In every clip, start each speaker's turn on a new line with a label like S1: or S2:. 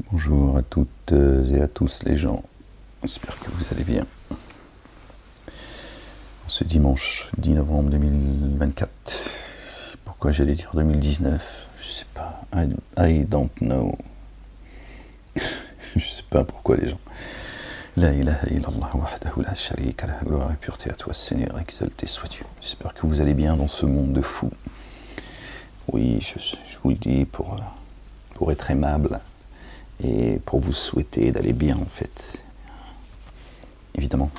S1: Bonjour à toutes et à tous les gens, j'espère que vous allez bien. Ce dimanche 10 novembre 2024, pourquoi j'allais dire 2019, je sais pas, I don't know, je sais pas pourquoi les gens. La ilaha illallah wahdahu la sharika lah, gloire et pureté à toi Seigneur, exalté sois-tu. J'espère que vous allez bien dans ce monde de fous. Oui, je vous le dis pour être aimable et pour vous souhaiter d'aller bien en fait. Évidemment.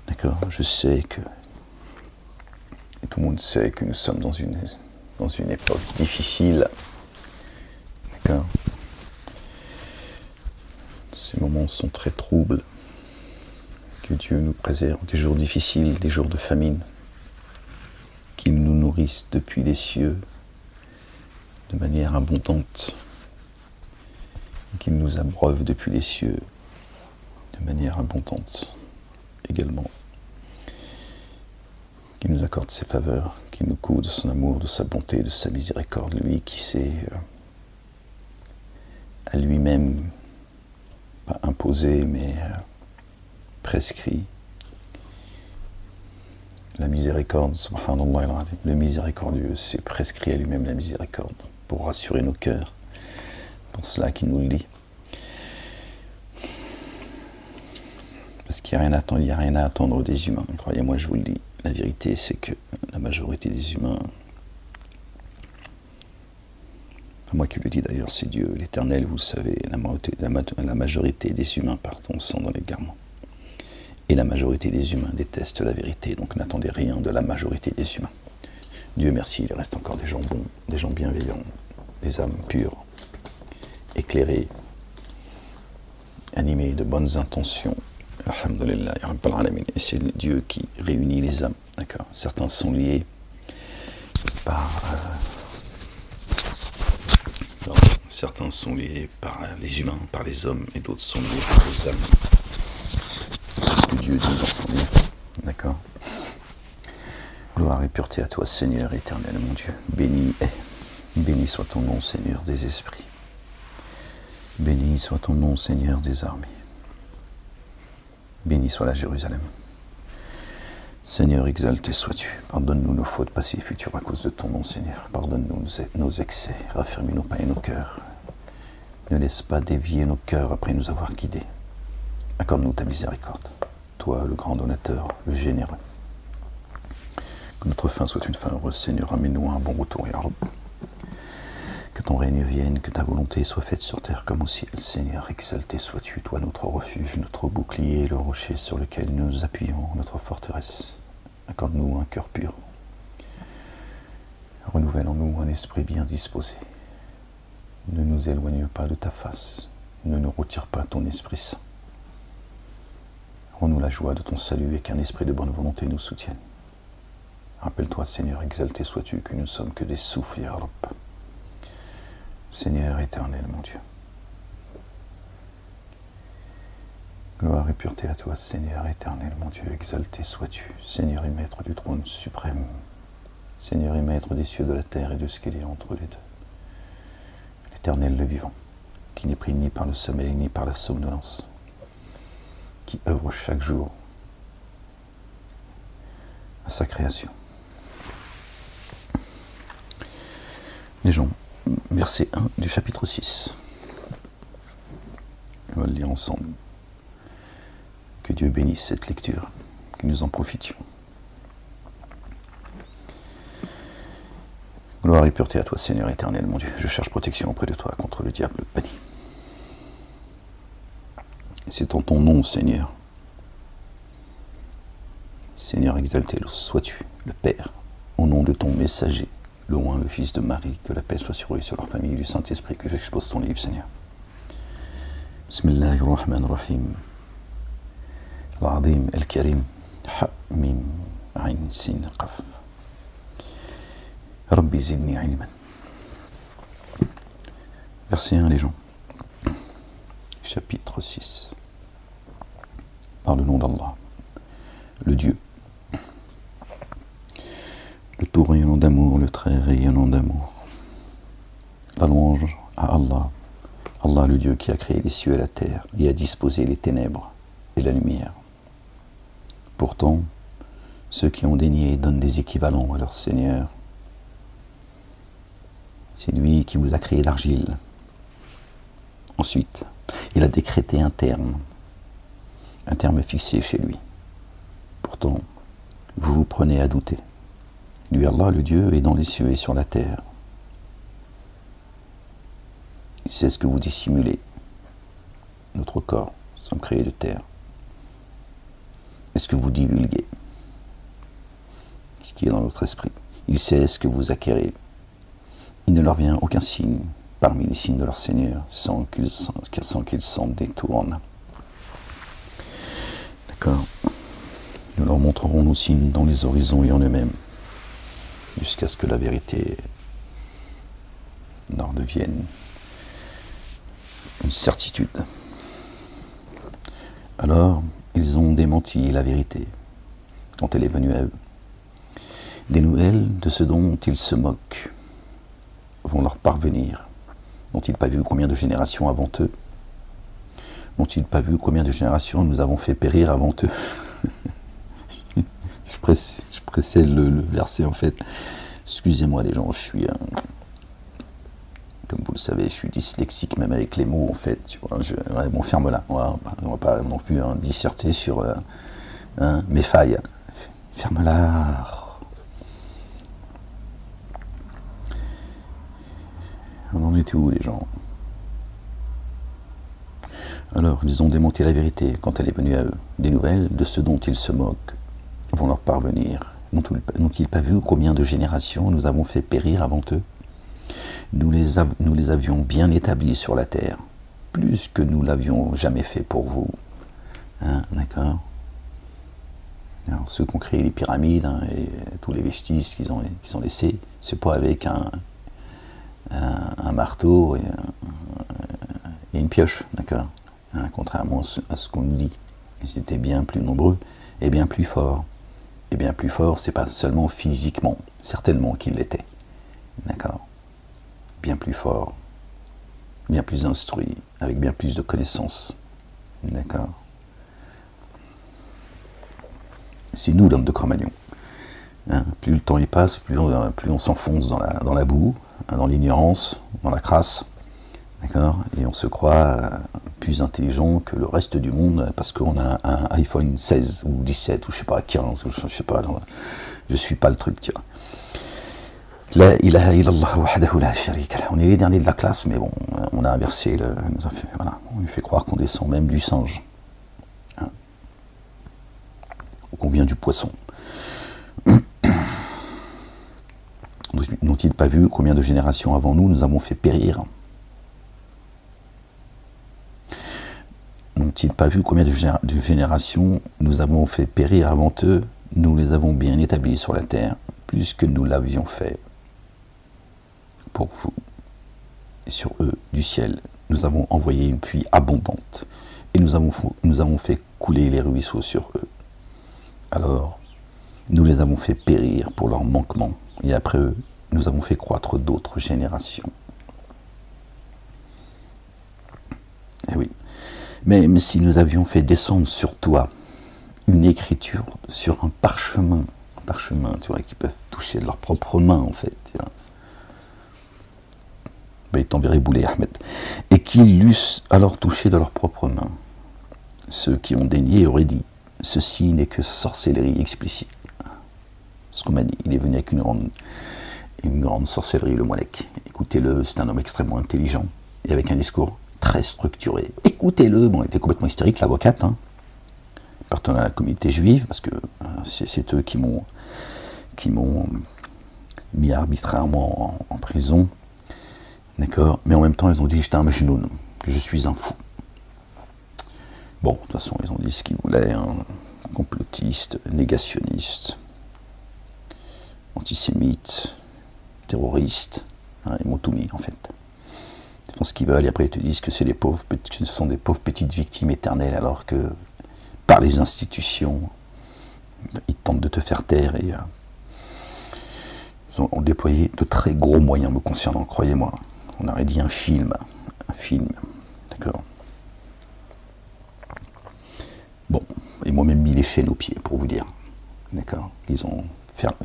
S1: D'accord, je sais que tout le monde sait que nous sommes dans une époque difficile. D'accord. Ces moments sont très troubles. Que Dieu nous préserve des jours difficiles, des jours de famine. Qu'il nous nourrisse depuis les cieux de manière abondante. Qu'il nous abreuve depuis les cieux de manière abondante également. Qu'il nous accorde ses faveurs, qu'il nous couvre de son amour, de sa bonté, de sa miséricorde, lui qui s'est à lui-même, pas imposé, mais prescrit la miséricorde, subhanallah, le miséricordieux s'est prescrit à lui-même la miséricorde pour rassurer nos cœurs. Pour cela qu'il nous le dit. Parce qu'il n'y a rien à attendre des humains. Croyez-moi, je vous le dis. La vérité, c'est que la majorité des humains, moi qui le dis d'ailleurs, c'est Dieu, l'Éternel, vous le savez, la majorité des humains, sont dans l'égarement. Et la majorité des humains détestent la vérité, donc n'attendez rien de la majorité des humains. Dieu merci, il reste encore des gens bons, des gens bienveillants, des âmes pures, éclairées, animées de bonnes intentions. Alhamdulillah, et c'est Dieu qui réunit les âmes. D'accord. Certains sont liés par les humains, par les hommes, et d'autres sont liés par les âmes. C'est ce que Dieu dit dans son livre. D'accord. Gloire et pureté à toi, Seigneur éternel, mon Dieu. Béni soit ton nom, Seigneur des esprits. Béni soit ton nom, Seigneur des armées. Béni soit la Jérusalem. Seigneur, exalté sois-tu. Pardonne-nous nos fautes passées et futures à cause de ton nom, Seigneur. Pardonne-nous nos excès. Raffermis nos pas et nos cœurs. Ne laisse pas dévier nos cœurs après nous avoir guidés. Accorde-nous ta miséricorde. Toi, le grand donateur, le généreux. Que notre fin soit une fin heureuse, Seigneur. Amène-nous à un bon retour, Ya Rabb. Que ton règne vienne, que ta volonté soit faite sur terre comme au ciel. Seigneur, exalté sois-tu, toi notre refuge, notre bouclier, le rocher sur lequel nous nous appuyons, notre forteresse. Accorde-nous un cœur pur. Renouvelle en nous un esprit bien disposé. Ne nous éloigne pas de ta face. Ne nous retire pas ton Esprit Saint. Rends-nous la joie de ton salut et qu'un esprit de bonne volonté nous soutienne. Rappelle-toi, Seigneur, exalté sois-tu, que nous ne sommes que des souffles, Ya Rabb. Seigneur éternel, mon Dieu. Gloire et pureté à toi, Seigneur éternel, mon Dieu, exalté sois-tu, Seigneur et Maître du trône suprême, Seigneur et Maître des cieux, de la terre et de ce qu'il y a entre les deux. L'Éternel, le vivant, qui n'est pris ni par le sommeil ni par la somnolence, qui œuvre chaque jour à sa création. Les gens, verset 1 du chapitre 6. On va le lire ensemble. Que Dieu bénisse cette lecture, que nous en profitions. Gloire et pureté à toi, Seigneur éternel, mon Dieu. Je cherche protection auprès de toi contre le diable banni. C'est en ton nom, Seigneur. Seigneur exalté sois-tu, le Père, au nom de ton messager, loin le Fils de Marie, que la paix soit sur eux et sur leur famille, du Saint-Esprit, que j'expose ton livre, Seigneur. Bismillahirrahmanirrahim. Al-Azim, Al-Karim, Ha, Mim, Ain, Sin, Qaf. Rabbi zidni ilman. Verset 1, les gens. Chapitre 6. Par le nom d'Allah, le Dieu, le tout rayonnant d'amour, le très rayonnant d'amour. La louange à Allah, Allah le Dieu qui a créé les cieux et la terre et a disposé les ténèbres et la lumière. Pourtant, ceux qui ont dénié donnent des équivalents à leur Seigneur. C'est lui qui vous a créé l'argile. Ensuite, il a décrété un terme fixé chez lui. Pourtant, vous vous prenez à douter. Lui, Allah, le Dieu, est dans les cieux et sur la terre. Il sait ce que vous dissimulez. Notre corps, sommes créés de terre. Est-ce que vous divulguez ce qui est dans notre esprit? Il sait ce que vous acquérez. Il ne leur vient aucun signe parmi les signes de leur Seigneur sans qu'ils s'en détournent. D'accord? Nous leur montrerons nos signes dans les horizons et en eux-mêmes, jusqu'à ce que la vérité leur devienne une certitude. Alors, ils ont démenti la vérité quand elle est venue à eux. Des nouvelles de ce dont ils se moquent vont leur parvenir. N'ont-ils pas vu combien de générations avant eux? N'ont-ils pas vu combien de générations nous avons fait périr avant eux? Je précède le verset en fait. Excusez-moi les gens, je suis, comme vous le savez, je suis dyslexique même avec les mots en fait. Tu vois, ouais, bon, ferme-la. On va pas non plus disserter sur mes failles. Ferme-la. On en était où les gens? Alors, ils ont démenti la vérité quand elle est venue à eux. Des nouvelles de ce dont ils se moquent vont leur parvenir. N'ont-ils pas vu combien de générations nous avons fait périr avant eux? Nous les avions bien établis sur la terre, plus que nous l'avions jamais fait pour vous. Hein, d'accord? Alors, ceux qui ont créé les pyramides et tous les vestiges qu'ils ont laissés, c'est pas avec un marteau et une pioche, d'accord? Hein, contrairement à ce qu'on nous dit. Ils étaient bien plus nombreux et bien plus forts. Et bien plus forts, c'est pas seulement physiquement, certainement qu'ils l'étaient. D'accord? Bien plus forts, bien plus instruits, avec bien plus de connaissances. D'accord? C'est nous l'homme de Cro-Magnon. Hein, plus le temps y passe, plus on s'enfonce dans la boue, dans l'ignorance, dans la crasse. D'accord? Et on se croit plus intelligent que le reste du monde parce qu'on a un iPhone 16 ou 17 ou je sais pas 15 ou je sais pas. Je suis pas le truc, tu vois. La ilaha illallah wahdahu la sharika lah. On est les derniers de la classe, mais bon, on a inversé voilà, on lui fait croire qu'on descend même du singe. Hein? Ou qu'on vient du poisson. N'ont-ils pas vu combien de générations avant nous avons fait périr? N'ont-ils pas vu combien de générations nous avons fait périr avant eux? Nous les avons bien établis sur la terre, plus que nous l'avions fait pour vous. Et sur eux, du ciel, nous avons envoyé une pluie abondante, et nous avons fait couler les ruisseaux sur eux. Alors, nous les avons fait périr pour leurs manquements, et après eux, nous avons fait croître d'autres générations. Eh oui. Même si nous avions fait descendre sur toi une écriture sur un parchemin, tu vois, qui peuvent toucher de leurs propres mains, en fait. Tu vois. Ben, ils t'enverraient bouler, Ahmed. Et qu'ils l'eussent alors touché de leurs propres mains. Ceux qui ont dénié auraient dit, ceci n'est que sorcellerie explicite. Ce qu'on m'a dit, il est venu avec une grande sorcellerie, le Molek. Écoutez-le, c'est un homme extrêmement intelligent, et avec un discours très structuré. Écoutez-le, bon, il était complètement hystérique, l'avocate, hein, appartenant à la communauté juive, parce que c'est eux qui m'ont mis arbitrairement en prison, d'accord, mais en même temps, ils ont dit, j'étais un majnoun, que je suis un fou. Bon, de toute façon, ils ont dit ce qu'ils voulaient, hein, complotiste, négationniste, antisémite, terroriste, hein, ils m'ont tout mis, en fait. Ils font ce qu'ils veulent et après ils te disent que ce sont des pauvres petites victimes éternelles alors que par les institutions ils tentent de te faire taire et ils ont déployé de très gros moyens me concernant, croyez-moi. On aurait dit un film m'ont même mis les chaînes aux pieds, pour vous dire. D'accord? Ils ont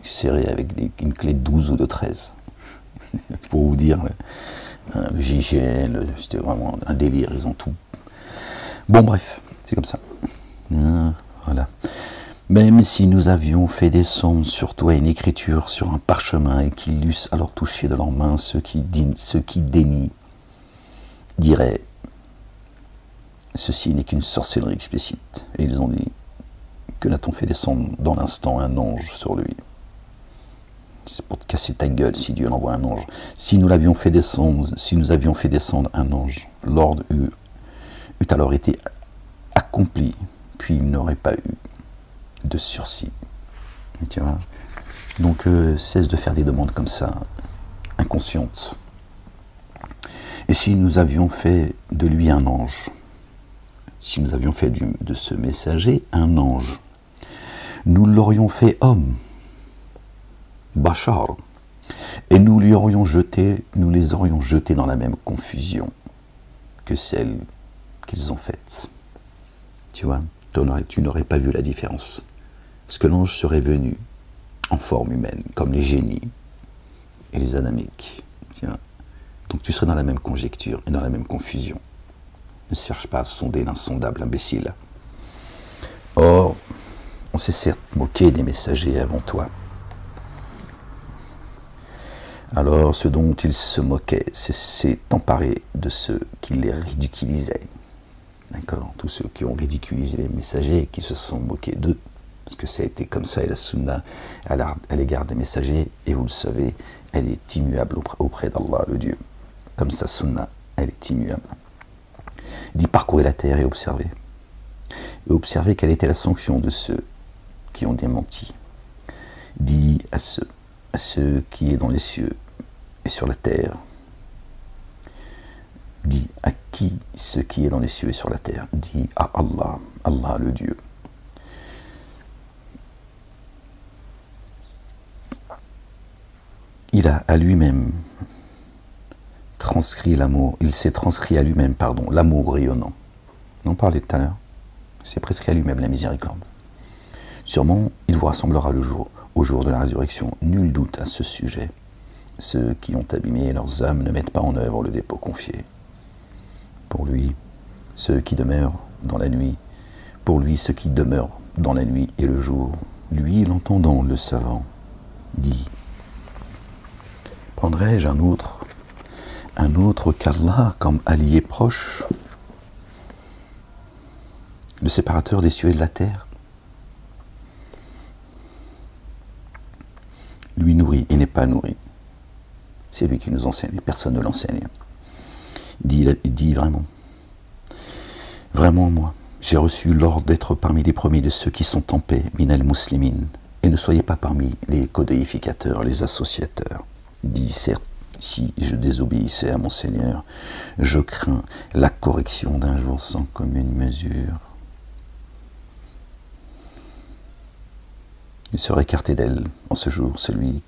S1: serré avec une clé de 12 ou de 13. Pour vous dire, le GIGN, c'était vraiment un délire, ils ont tout. Bon, bref, c'est comme ça. Voilà. Même si nous avions fait descendre sur toi une écriture sur un parchemin et qu'ils l'eussent alors touché de leurs mains, ceux qui dénient diraient ceci n'est qu'une sorcellerie explicite. Et ils ont dit que n'a-t-on fait descendre dans l'instant un ange sur lui? C'est pour te casser ta gueule si Dieu envoie un ange. Si nous avions fait descendre un ange, l'ordre eût alors été accompli, puis il n'aurait pas eu de sursis. Tu vois? Donc cesse de faire des demandes comme ça, inconscientes. Et si nous avions fait de lui un ange, si nous avions fait de ce messager un ange, nous l'aurions fait homme, Bachar, et nous les aurions jetés dans la même confusion que celle qu'ils ont faite. Tu vois, tu n'aurais pas vu la différence. Parce que l'ange serait venu en forme humaine, comme les génies et les adamiques. Tiens. Donc tu serais dans la même conjecture et dans la même confusion. Ne cherche pas à sonder l'insondable, imbécile. Or, on s'est certes moqué des messagers avant toi. Alors, ce dont ils se moquaient, c'est emparé de ceux qui les ridiculisaient. D'accord? Tous ceux qui ont ridiculisé les messagers et qui se sont moqués d'eux. Parce que ça a été comme ça, et la sunna à l'égard des messagers, et vous le savez, elle est immuable auprès d'Allah, le Dieu. Comme sa sunna, elle est immuable. Dit parcourir la terre et observer. Et observer quelle était la sanction de ceux qui ont démenti. Dit à ceux qui est dans les cieux et sur la terre. Dit à qui ce qui est dans les cieux et sur la terre. Dit à Allah, Allah le Dieu. Il a à lui-même transcrit l'amour, il s'est transcrit à lui-même, l'amour rayonnant. On en parlait tout à l'heure. Il s'est prescrit à lui-même la miséricorde. Sûrement, il vous rassemblera au jour de la résurrection. Nul doute à ce sujet. Ceux qui ont abîmé leurs âmes ne mettent pas en œuvre le dépôt confié. Pour lui, ceux qui demeurent dans la nuit, et le jour, lui, l'entendant, le savant, dit: prendrais-je un autre qu'Allah comme allié proche, le séparateur des cieux et de la terre? Lui nourrit et n'est pas nourri. C'est lui qui nous enseigne, et personne ne l'enseigne. Il dit vraiment moi, j'ai reçu l'ordre d'être parmi les premiers de ceux qui sont en paix, minal muslimin, et ne soyez pas parmi les codéificateurs, les associateurs. Dit certes, si je désobéissais à mon Seigneur, je crains la correction d'un jour sans commune mesure. Il sera écarté d'elle en ce jour celui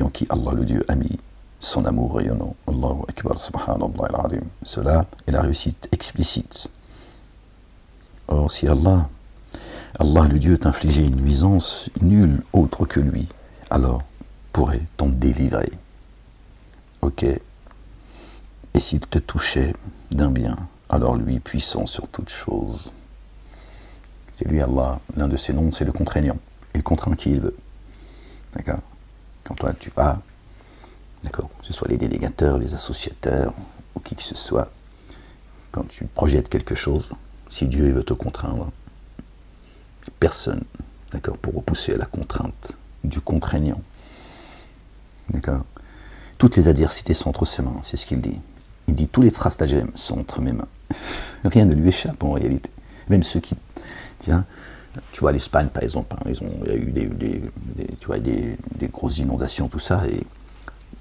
S1: en qui Allah le Dieu a mis son amour rayonnant. Allahu Akbar, subhanallah al-azim. Cela est la réussite explicite. Or, si Allah le Dieu t'infligeait une nuisance, nul autre que lui, alors pourrait t'en délivrer. Ok. Et s'il te touchait d'un bien, alors lui, puissant sur toute chose. C'est lui Allah, l'un de ses noms, c'est le contraignant. Il contraint qui il veut. D'accord? Quand toi tu vas, d'accord, que ce soit les délégateurs, les associateurs, ou qui que ce soit, quand tu projettes quelque chose, si Dieu veut te contraindre, personne, d'accord, pour repousser à la contrainte du contraignant. D'accord? Toutes les adversités sont entre ses mains, c'est ce qu'il dit. Il dit tous les stratagèmes sont entre mes mains. Rien ne lui échappe en réalité. Même ceux qui, tiens, tu vois l'Espagne par exemple, il y a eu des grosses inondations, tout ça, et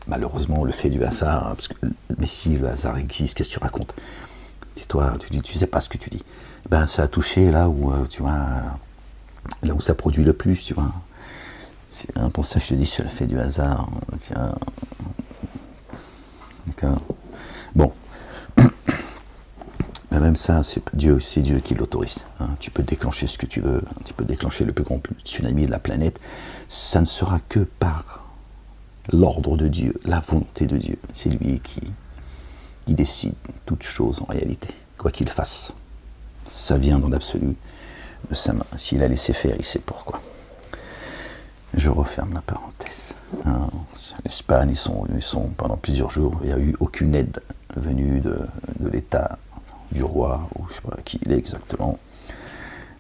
S1: malheureusement le fait du hasard, parce que, mais si le hasard existe, qu'est-ce que tu racontes? Dis-toi, tu sais pas ce que tu dis. Ben ça a touché là où, tu vois, là où ça produit le plus, tu vois. C'est pour ça que je te dis, c'est le fait du hasard. Tiens. D'accord. Bon. Ben même ça, c'est Dieu qui l'autorise. Hein. Tu peux déclencher ce que tu veux, tu peux déclencher le plus grand tsunami de la planète. Ça ne sera que par l'ordre de Dieu, la volonté de Dieu. C'est lui qui décide toute chose en réalité, quoi qu'il fasse. Ça vient dans l'absolu de sa main. S'il a laissé faire, il sait pourquoi. Je referme la parenthèse. Hein, l'Espagne, ils sont pendant plusieurs jours, il n'y a eu aucune aide venue de l'État, du roi, ou je ne sais pas qui il est exactement.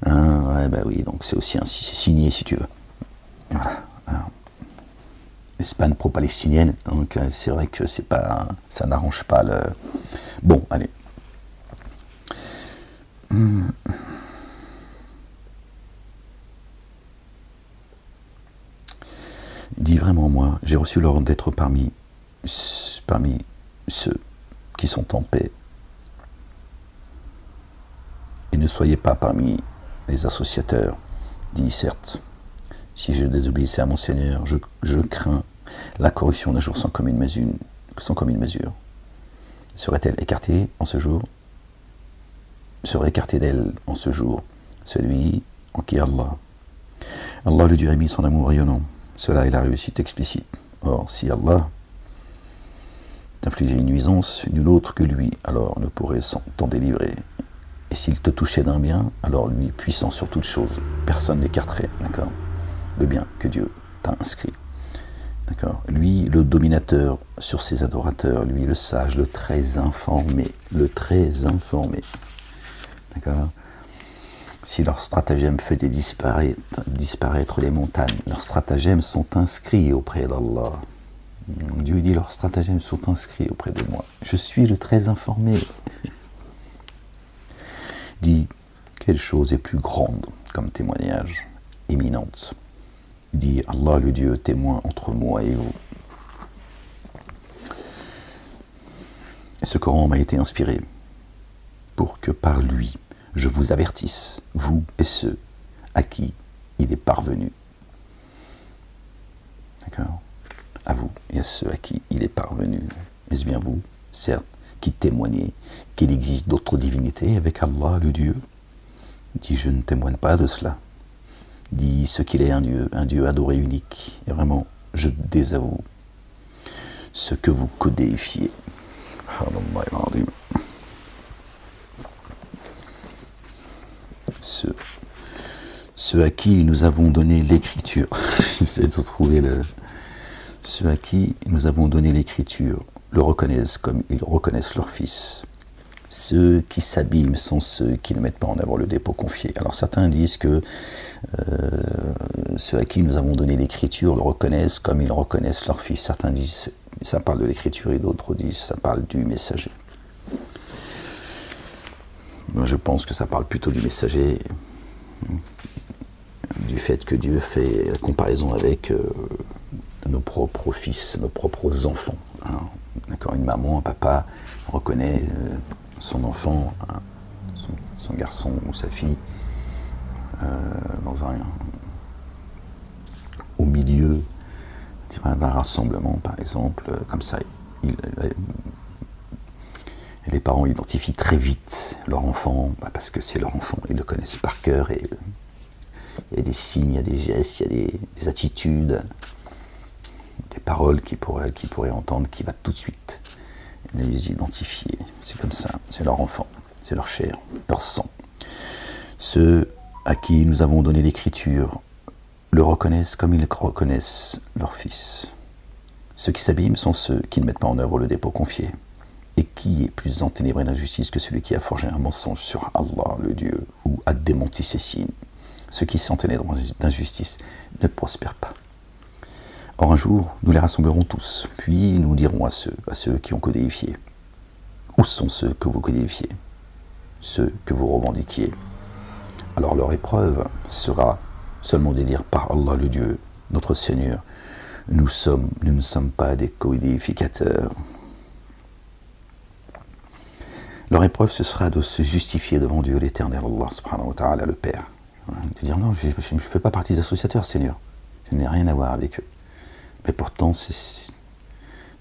S1: Hein, ouais, bah oui, donc c'est aussi c'est signé si tu veux. Voilà. Hein. L'Espagne pro-palestinienne, donc c'est vrai que c'est pas, ça n'arrange pas le. Bon, allez. Dis vraiment, moi, j'ai reçu l'ordre d'être parmi ceux qui sont en paix. Et ne soyez pas parmi les associateurs. Dis certes, si je désobéissais à mon Seigneur, je crains la correction d'un jour sans commune mesure. Serait-elle écartée en ce jour? Serait écarté d'elle en ce jour celui en qui Allah le Dieu a mis son amour rayonnant. Cela est la réussite explicite. Or, si Allah t'infligeait une nuisance, nul autre que lui, alors ne pourrait t'en délivrer. Et s'il te touchait d'un bien, alors lui, puissant sur toute chose, personne n'écarterait, d'accord, le bien que Dieu t'a inscrit. D'accord. Lui, le dominateur sur ses adorateurs, lui, le sage, le très informé, d'accord. Si leurs stratagèmes faisaient disparaître les montagnes, leurs stratagèmes sont inscrits auprès d'Allah. Dieu dit, leurs stratagèmes sont inscrits auprès de moi. Je suis le très informé. Dit, quelle chose est plus grande comme témoignage, éminente. Dit, Allah le Dieu témoin entre moi et vous. Ce Coran m'a été inspiré pour que par lui, je vous avertisse, vous et ceux à qui il est parvenu. D'accord? À vous et à ceux à qui il est parvenu. Est-ce bien vous, certes, qui témoignez qu'il existe d'autres divinités avec Allah, le Dieu? Dit, je ne témoigne pas de cela. Dit, ce qu'il est un Dieu adoré unique. Et vraiment, je désavoue ce que vous codéifiez. Ceux à qui nous avons donné l'écriture, j'essaie de trouver ceux à qui nous avons donné l'écriture le reconnaissent comme ils reconnaissent leur fils. Ceux qui s'abîment sont ceux qui ne mettent pas en œuvre le dépôt confié. Alors certains disent que ceux à qui nous avons donné l'écriture le reconnaissent comme ils reconnaissent leur fils. Certains disent ça parle de l'écriture et d'autres disent ça parle du messager. Moi, je pense que ça parle plutôt du messager, du fait que Dieu fait la comparaison avec nos propres fils, nos propres enfants. Hein. D'accord, une maman, un papa reconnaît son enfant, son garçon ou sa fille, au milieu d'un rassemblement, par exemple, comme ça. Les parents identifient très vite leur enfant, parce que c'est leur enfant, ils le connaissent par cœur, et il y a des signes, il y a des gestes, il y a des attitudes, des paroles qu'ils pourraient entendre, qui va tout de suite les identifier. C'est comme ça, c'est leur enfant, c'est leur chair, leur sang. Ceux à qui nous avons donné l'écriture le reconnaissent comme ils reconnaissent leur fils. Ceux qui s'abîment sont ceux qui ne mettent pas en œuvre le dépôt confié. Et qui est plus enténébré d'injustice que celui qui a forgé un mensonge sur Allah, le Dieu, ou a démenti ses signes? Ceux qui s'enténèbrent d'injustice ne prospèrent pas. Or un jour, nous les rassemblerons tous, puis nous dirons à ceux qui ont codéifié, où sont ceux que vous codéifiez, ceux que vous revendiquiez? Alors leur épreuve sera seulement de dire par Allah le Dieu, notre Seigneur, nous ne sommes pas des codéificateurs. Leur épreuve, ce sera de se justifier devant Dieu l'éternel, Allah subhanahu wa ta'ala, le Père. De dire non, je ne fais pas partie des associateurs, Seigneur. Je n'ai rien à voir avec eux. Mais pourtant,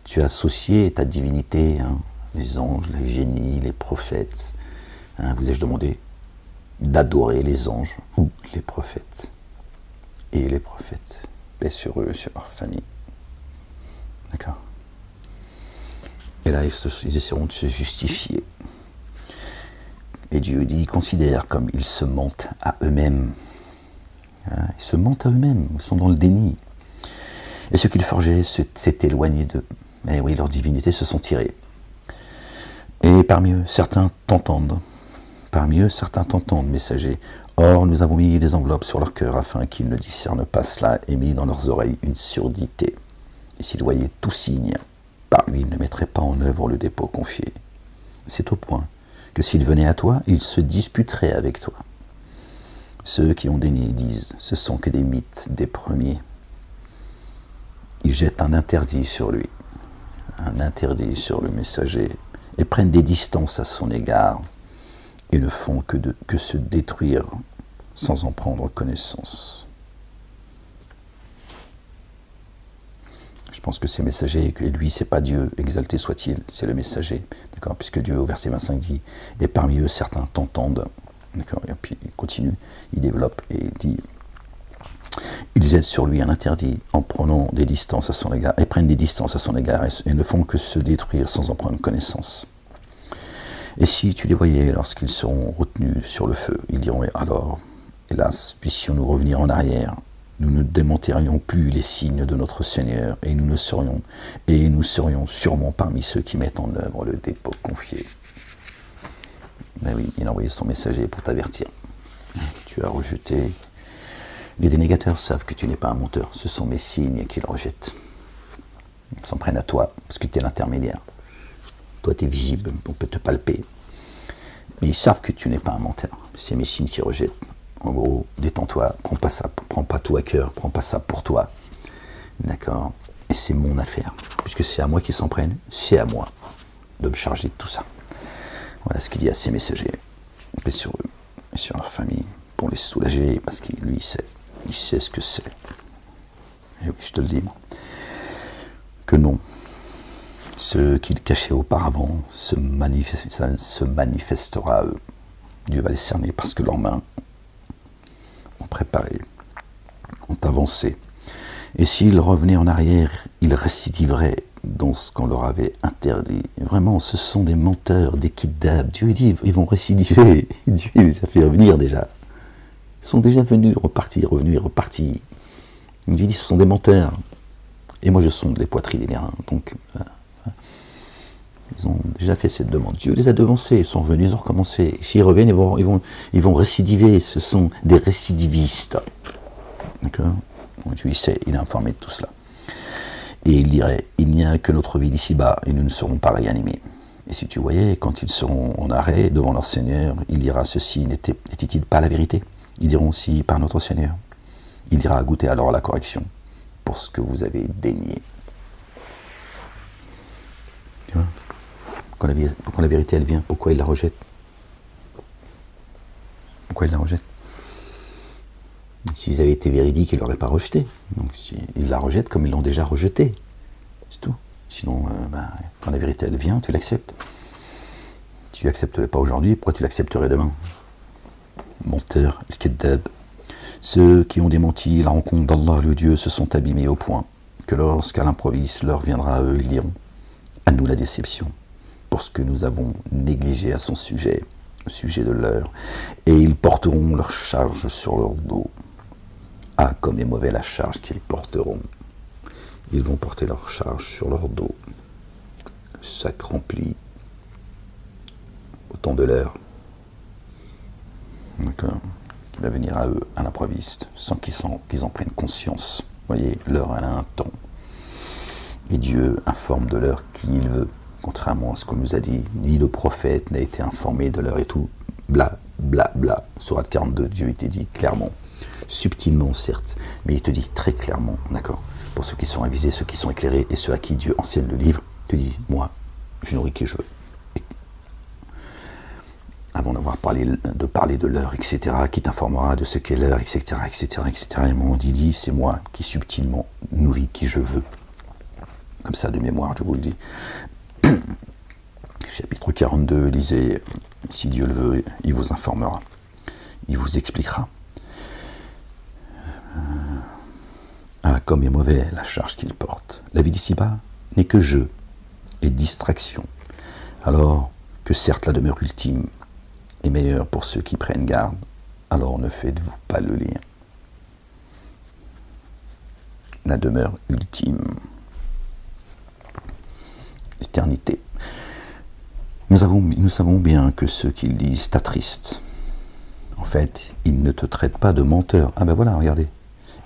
S1: tu as associé ta divinité, hein, les anges, les génies, les prophètes, Hein, vous ai-je demandé d'adorer les anges ou les prophètes? Et les prophètes, paix sur eux, sur leur famille. D'accord? Et là, ils essaieront de se justifier. Et Dieu dit, ils considèrent comme ils se mentent à eux-mêmes. Hein, ils se mentent à eux-mêmes, ils sont dans le déni. Et ce qu'ils forgeaient s'est éloigné d'eux. Et oui, leurs divinités se sont tirées. Et parmi eux, certains t'entendent. Parmi eux, certains t'entendent, messager. Or, nous avons mis des enveloppes sur leur cœur afin qu'ils ne discernent pas cela et mis dans leurs oreilles une surdité. Et s'ils voyaient tout signe, par lui, ils ne mettraient pas en œuvre le dépôt confié. C'est au point que s'ils venaient à toi, ils se disputeraient avec toi. Ceux qui ont dénié disent, ce sont que des mythes des premiers. Ils jettent un interdit sur lui, un interdit sur le messager, et prennent des distances à son égard, et ne font que se détruire sans en prendre connaissance. Je pense que ces messagers, que lui, c'est pas Dieu, exalté soit-il, c'est le messager, d'accord, puisque Dieu, au verset 25, dit, et parmi eux, certains t'entendent, d'accord, et puis il continue, il développe, et dit, ils jettent sur lui un interdit en prenant des distances à son égard, et prennent des distances à son égard, et ne font que se détruire sans en prendre connaissance. Et si tu les voyais lorsqu'ils seront retenus sur le feu, ils diront, alors, hélas, puissions-nous revenir en arrière, nous ne démonterions plus les signes de notre Seigneur, et nous serions sûrement parmi ceux qui mettent en œuvre le dépôt confié. Mais oui, il a envoyé son messager pour t'avertir. Tu as rejeté. Les dénégateurs savent que tu n'es pas un menteur. Ce sont mes signes qu'ils rejettent. Ils s'en prennent à toi, parce que tu es l'intermédiaire. Toi, tu es visible, on peut te palper. Mais ils savent que tu n'es pas un menteur. C'est mes signes qui rejettent. En gros, détends-toi, prends pas tout à cœur, prends pas ça pour toi. D'accord? Et c'est mon affaire. Puisque c'est à moi qu'ils s'en prennent, c'est à moi de me charger de tout ça. Voilà ce qu'il dit à ses messagers. Paix sur eux et sur leur famille, pour les soulager, parce qu'il lui, il sait ce que c'est. Et oui, je te le dis, moi. Que non. Ce qu'il cachait auparavant se manifestera à eux. Dieu va les cerner parce que leurs mains ont préparé, ont avancé. Et s'ils revenaient en arrière, ils récidiveraient dans ce qu'on leur avait interdit. Vraiment, ce sont des menteurs, des kidnappeurs. Dieu dit, ils vont récidiver. Dieu les a fait revenir déjà. Ils sont déjà venus, revenus et repartis. Dieu dit, ce sont des menteurs. Et moi, je sonde les poitrines des miens. Donc, ils ont déjà fait cette demande. Dieu les a devancés, ils sont revenus, ils ont recommencé. S'ils reviennent, ils vont récidiver. Ce sont des récidivistes. D'accord? Dieu, il sait, il est informé de tout cela. Et il dirait, il n'y a que notre vie d'ici-bas, et nous ne serons pas réanimés. Et si tu voyais, quand ils seront en arrêt devant leur Seigneur, il dira, ceci n'était-il pas la vérité? Ils diront, si, par notre Seigneur. Il dira, goûtez alors à la correction, pour ce que vous avez dénié. Tu vois? Pourquoi la vérité, elle vient? Pourquoi il la rejette? Pourquoi il la rejette? S'ils avaient été véridiques, ils ne l'auraient pas rejeté. Donc ils la rejettent comme ils l'ont déjà rejeté. C'est tout. Sinon, quand la vérité, elle vient, tu l'acceptes. Tu l'accepterais pas aujourd'hui, pourquoi tu l'accepterais demain? Menteur, le Keddab. Ceux qui ont démenti la rencontre d'Allah, le Dieu, se sont abîmés au point que lorsqu'à l'improviste l'heure viendra à eux, ils diront, à nous la déception, pour ce que nous avons négligé à son sujet, au sujet de l'heure, et ils porteront leur charge sur leur dos. Ah, comme est mauvais la charge qu'ils porteront. Ils vont porter leur charge sur leur dos. Le sac rempli au temps de l'heure. D'accord. Qui va venir à eux à l'improviste, sans qu'ils en prennent conscience. Vous voyez, l'heure, elle a un temps. Et Dieu informe de l'heure qui il veut, contrairement à ce qu'on nous a dit. Ni le prophète n'a été informé de l'heure et tout. Bla, bla, bla. Sourate 42, Dieu était dit clairement. Subtilement, certes, mais il te dit très clairement, d'accord, pour ceux qui sont avisés, ceux qui sont éclairés, et ceux à qui Dieu enseigne le livre, il te dit, moi, je nourris qui je veux. Et avant d'avoir parlé de l'heure, etc., qui t'informera de ce qu'est l'heure, etc., etc., etc., et au moment dit, c'est moi qui subtilement nourris qui je veux. Comme ça, de mémoire, je vous le dis. chapitre 42, lisez, si Dieu le veut, il vous informera, il vous expliquera. Ah, comme est mauvais la charge qu'il porte. La vie d'ici-bas n'est que jeu et distraction, alors que certes la demeure ultime est meilleure pour ceux qui prennent garde, alors ne faites-vous pas le lien. La demeure ultime. Éternité. Nous savons bien que ceux qui le disent t'attristent. En fait, ils ne te traitent pas de menteur. Ah ben voilà, regardez.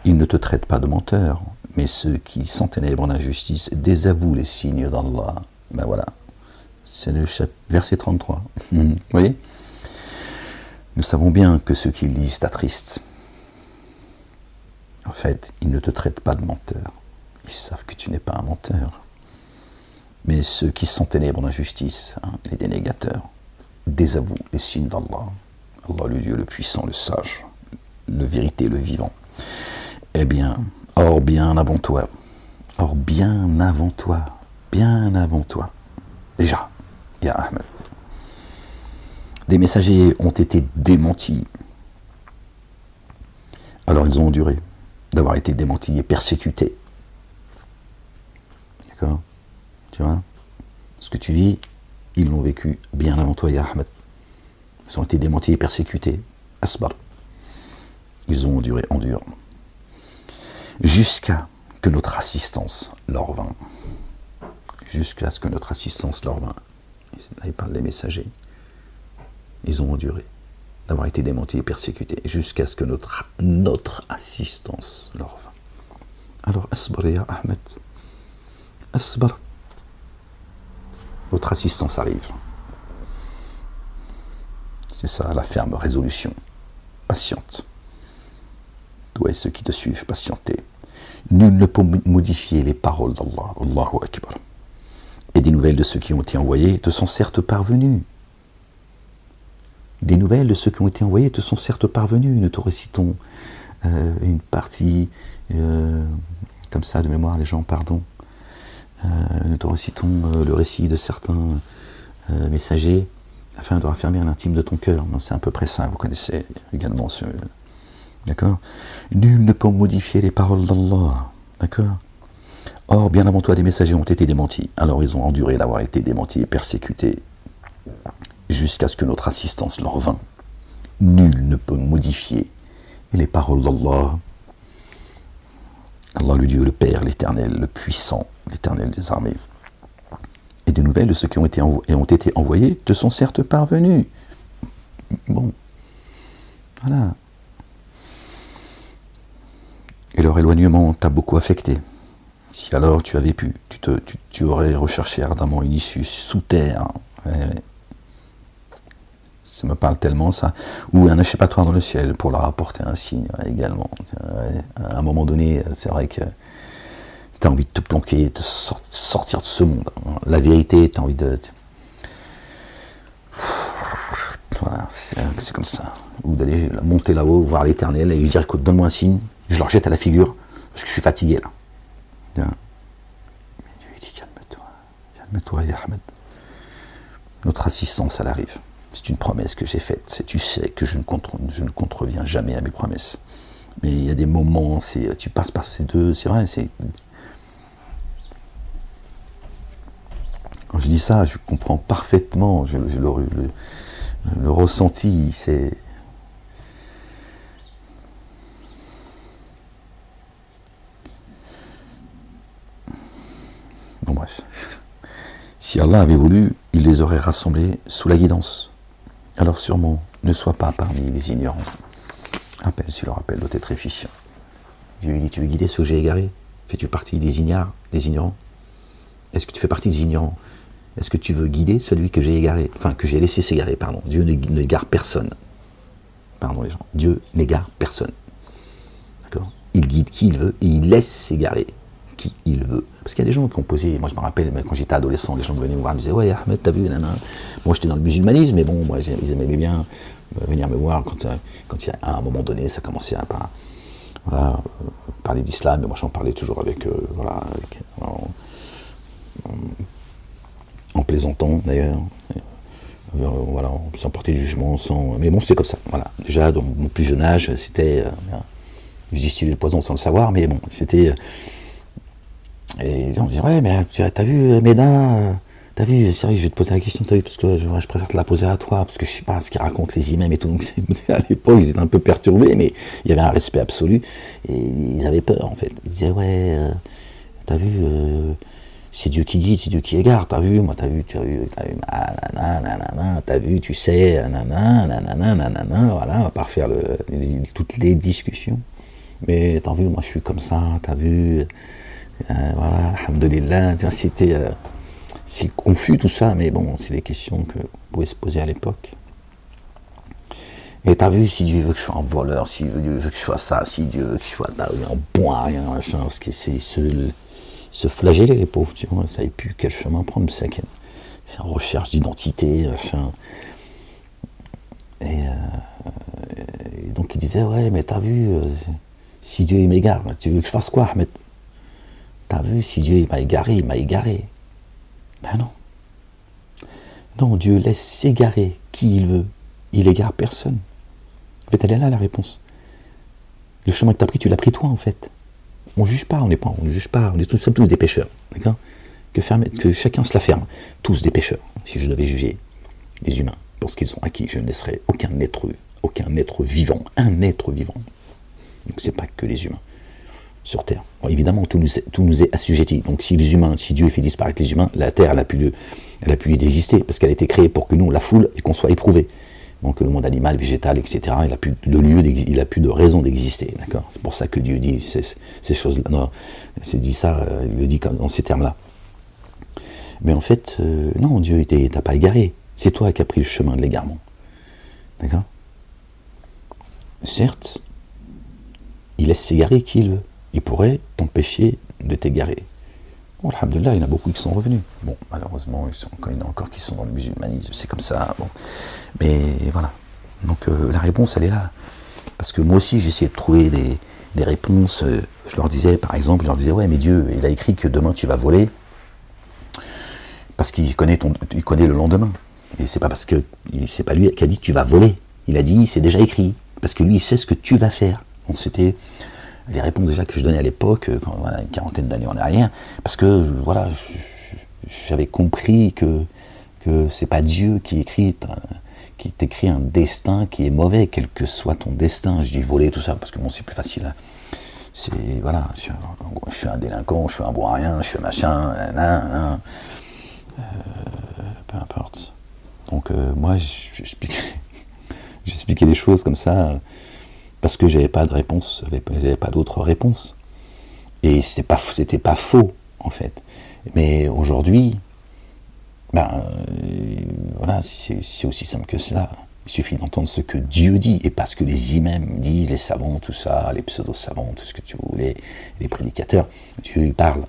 S1: Ils ne te traitent pas de menteur, mais ceux qui s'enténèbrent en injustice désavouent les signes d'Allah. Ben voilà. C'est le verset 33. Vous voyez? Nous savons bien que ceux qui le disent t'attristent. En fait, ils ne te traitent pas de menteur. Ils savent que tu n'es pas un menteur. Mais ceux qui s'enténèbrent en injustice, les dénégateurs, désavouent les signes d'Allah. Allah, le Dieu, le puissant, le sage, le vérité, le vivant. Eh bien, or bien avant toi, déjà, Ya Ahmed, des messagers ont été démentis. Alors ils ont enduré d'avoir été démentis et persécutés. D'accord? Tu vois? Ce que tu vis, ils l'ont vécu bien avant toi, Ya Ahmed. Ils ont été démentis et persécutés. Asbar. Ils ont enduré. Jusqu'à que notre assistance leur vint. Jusqu'à ce que notre assistance leur vint. Là, il parle des messagers. Ils ont enduré d'avoir été démentis et persécutés jusqu'à ce que notre assistance leur vint. Alors, asbar ya Ahmed. Asbar. Notre assistance arrive. C'est ça, la ferme résolution. Patiente. Toi et ceux qui te suivent, patientez. Nul ne peut modifier les paroles d'Allah. Allahu Akbar. Et des nouvelles de ceux qui ont été envoyés te sont certes parvenues. Des nouvelles de ceux qui ont été envoyés te sont certes parvenues. Nous te récitons une partie, comme ça de mémoire, les gens, pardon. Nous te récitons le récit de certains messagers afin de raffermir l'intime de ton cœur. C'est à peu près ça, vous connaissez également ce... D'accord? Nul ne peut modifier les paroles d'Allah. D'accord? Or, bien avant toi, des messagers ont été démentis. Alors ils ont enduré d'avoir été démentis et persécutés jusqu'à ce que notre assistance leur vint. Nul ne peut modifier les paroles d'Allah. Allah, le Dieu, le Père, l'Éternel, le Puissant, l'Éternel des armées. Et des nouvelles de ceux qui ont été envoyés te sont certes parvenus. Bon, voilà. Et leur éloignement t'a beaucoup affecté. Si alors tu avais pu, tu aurais recherché ardemment une issue sous terre. Ça me parle tellement, ça. Ou un échappatoire dans le ciel pour leur apporter un signe également. À un moment donné, c'est vrai que tu as envie de te planquer, de sortir de ce monde. La vérité, tu as envie de... Voilà, c'est comme ça. Ou d'aller monter là-haut, voir l'Éternel et lui dire, écoute, donne-moi un signe, je leur jette à la figure, parce que je suis fatigué là. Mais Dieu dit, calme-toi, Ya Ahmed. Notre assistance, elle arrive. C'est une promesse que j'ai faite. Tu sais que je ne contreviens jamais à mes promesses. Mais il y a des moments, tu passes par ces deux, c'est vrai, quand je dis ça, je comprends parfaitement, le ressenti, c'est... Bon bref. Si Allah avait voulu, il les aurait rassemblés sous la guidance. Alors sûrement, ne sois pas parmi les ignorants. Appelle sur le rappel doit être efficient. Dieu dit, tu veux guider ceux que j'ai égarés? Fais-tu partie des ignorants? Est-ce que tu fais partie des ignorants? Est-ce que tu veux guider celui que j'ai égaré? Enfin, que j'ai laissé s'égarer, pardon. Dieu n'égare personne. Pardon les gens. Dieu n'égare personne. D'accord? Il guide qui il veut et il laisse s'égarer qui il veut. Parce qu'il y a des gens qui ont posé, moi je me rappelle, quand j'étais adolescent, les gens venaient me voir, ils me disaient, ouais Ahmed, t'as vu, nana. Moi j'étais dans le musulmanisme, mais bon, moi, ils aimaient bien venir me voir quand à un moment donné, ça commençait à parler d'islam, mais moi j'en parlais toujours en plaisantant d'ailleurs, voilà, sans porter du jugement, sans... Mais bon, c'est comme ça, voilà. Déjà, dans mon plus jeune âge, c'était... je distillais le poison sans le savoir, mais bon, c'était... et on disait, ouais, mais t'as vu, Médin, t'as vu, sérieux, je vais te poser la question, t'as vu, parce que je préfère te la poser à toi, parce que je sais pas ce qu'ils racontent les imams et tout. Donc, à l'époque, ils étaient un peu perturbés, mais il y avait un respect absolu, et ils avaient peur, en fait. Ils disaient, ouais, t'as vu... c'est Dieu qui guide, c'est Dieu qui égare, t'as vu, moi t'as vu, t'as vu, tu sais, voilà, on va pas refaire toutes les discussions. Mais t'as vu, moi je suis comme ça, t'as vu, voilà, alhamdoulilah, c'est confus tout ça, mais bon, c'est des questions que vous pouvez se poser à l'époque. Et t'as vu, si Dieu veut que je sois un voleur, si Dieu veut que je sois ça, si Dieu veut que je sois un bon à rien, machin, parce que c'est se flageller les pauvres, tu vois, ça savait plus quel chemin prendre, c'est en recherche d'identité, machin. Et donc il disait, ouais, mais t'as vu, si Dieu il m'égare, tu veux que je fasse quoi, Ahmed? T'as vu, si Dieu il m'a égaré, il m'a égaré. Ben non. Non, Dieu laisse s'égarer qui il veut. Il égare personne. En fait, elle est là la réponse. Le chemin que t'as pris, tu l'as pris toi, en fait. On ne juge pas, on ne juge pas, nous sommes tous des pécheurs, d'accord? Que chacun se la ferme, tous des pécheurs. Si je devais juger les humains pour ce qu'ils ont acquis, je ne laisserais aucun être vivant, un être vivant. Donc c'est pas que les humains sur Terre. Bon, évidemment, tout nous est assujetti. Donc si les humains, si Dieu fait disparaître les humains, la Terre, elle a pu exister, parce qu'elle a été créée pour que nous, la foule, et qu'on soit éprouvés. Donc le monde animal, végétal, etc., il n'a plus de lieu, il n'a plus de raison d'exister, d'accord? C'est pour ça que Dieu dit ces choses-là. Non, il le dit dans ces termes-là. Mais en fait, non, Dieu t'a pas égaré. C'est toi qui as pris le chemin de l'égarement, d'accord? Certes, il laisse s'égarer qui il veut. Il pourrait t'empêcher de t'égarer. Bon, alhamdoulilah, il y en a beaucoup qui sont revenus. Bon, malheureusement, il y en a encore qui sont dans le musulmanisme, c'est comme ça. Bon. Mais voilà. Donc la réponse, elle est là. Parce que moi aussi, j'essayais de trouver des réponses. Je leur disais, par exemple, ouais, mais Dieu, il a écrit que demain tu vas voler, parce qu'il connaît le lendemain. Et c'est pas parce que c'est pas lui qui a dit que tu vas voler. Il a dit, c'est déjà écrit. Parce que lui, il sait ce que tu vas faire. Donc c'était les réponses déjà que je donnais à l'époque, voilà, une quarantaine d'années en arrière, parce que voilà, j'avais compris que c'est pas Dieu qui t'écrit un destin qui est mauvais, quel que soit ton destin. Je dis voler, tout ça, parce que bon, c'est plus facile. Hein. C'est, voilà, je suis un délinquant, je suis un bon à rien, je suis un machin, peu importe. Donc moi, j'expliquais les choses comme ça, parce que j'avais pas de réponse, j'avais pas d'autre réponse. Et c'était pas faux, en fait. Mais aujourd'hui, voilà, c'est aussi simple que cela. Il suffit d'entendre ce que Dieu dit, et pas ce que les imams disent, les savants, tout ça, les pseudo-savants, tout ce que tu voulais, les prédicateurs. Dieu, il parle.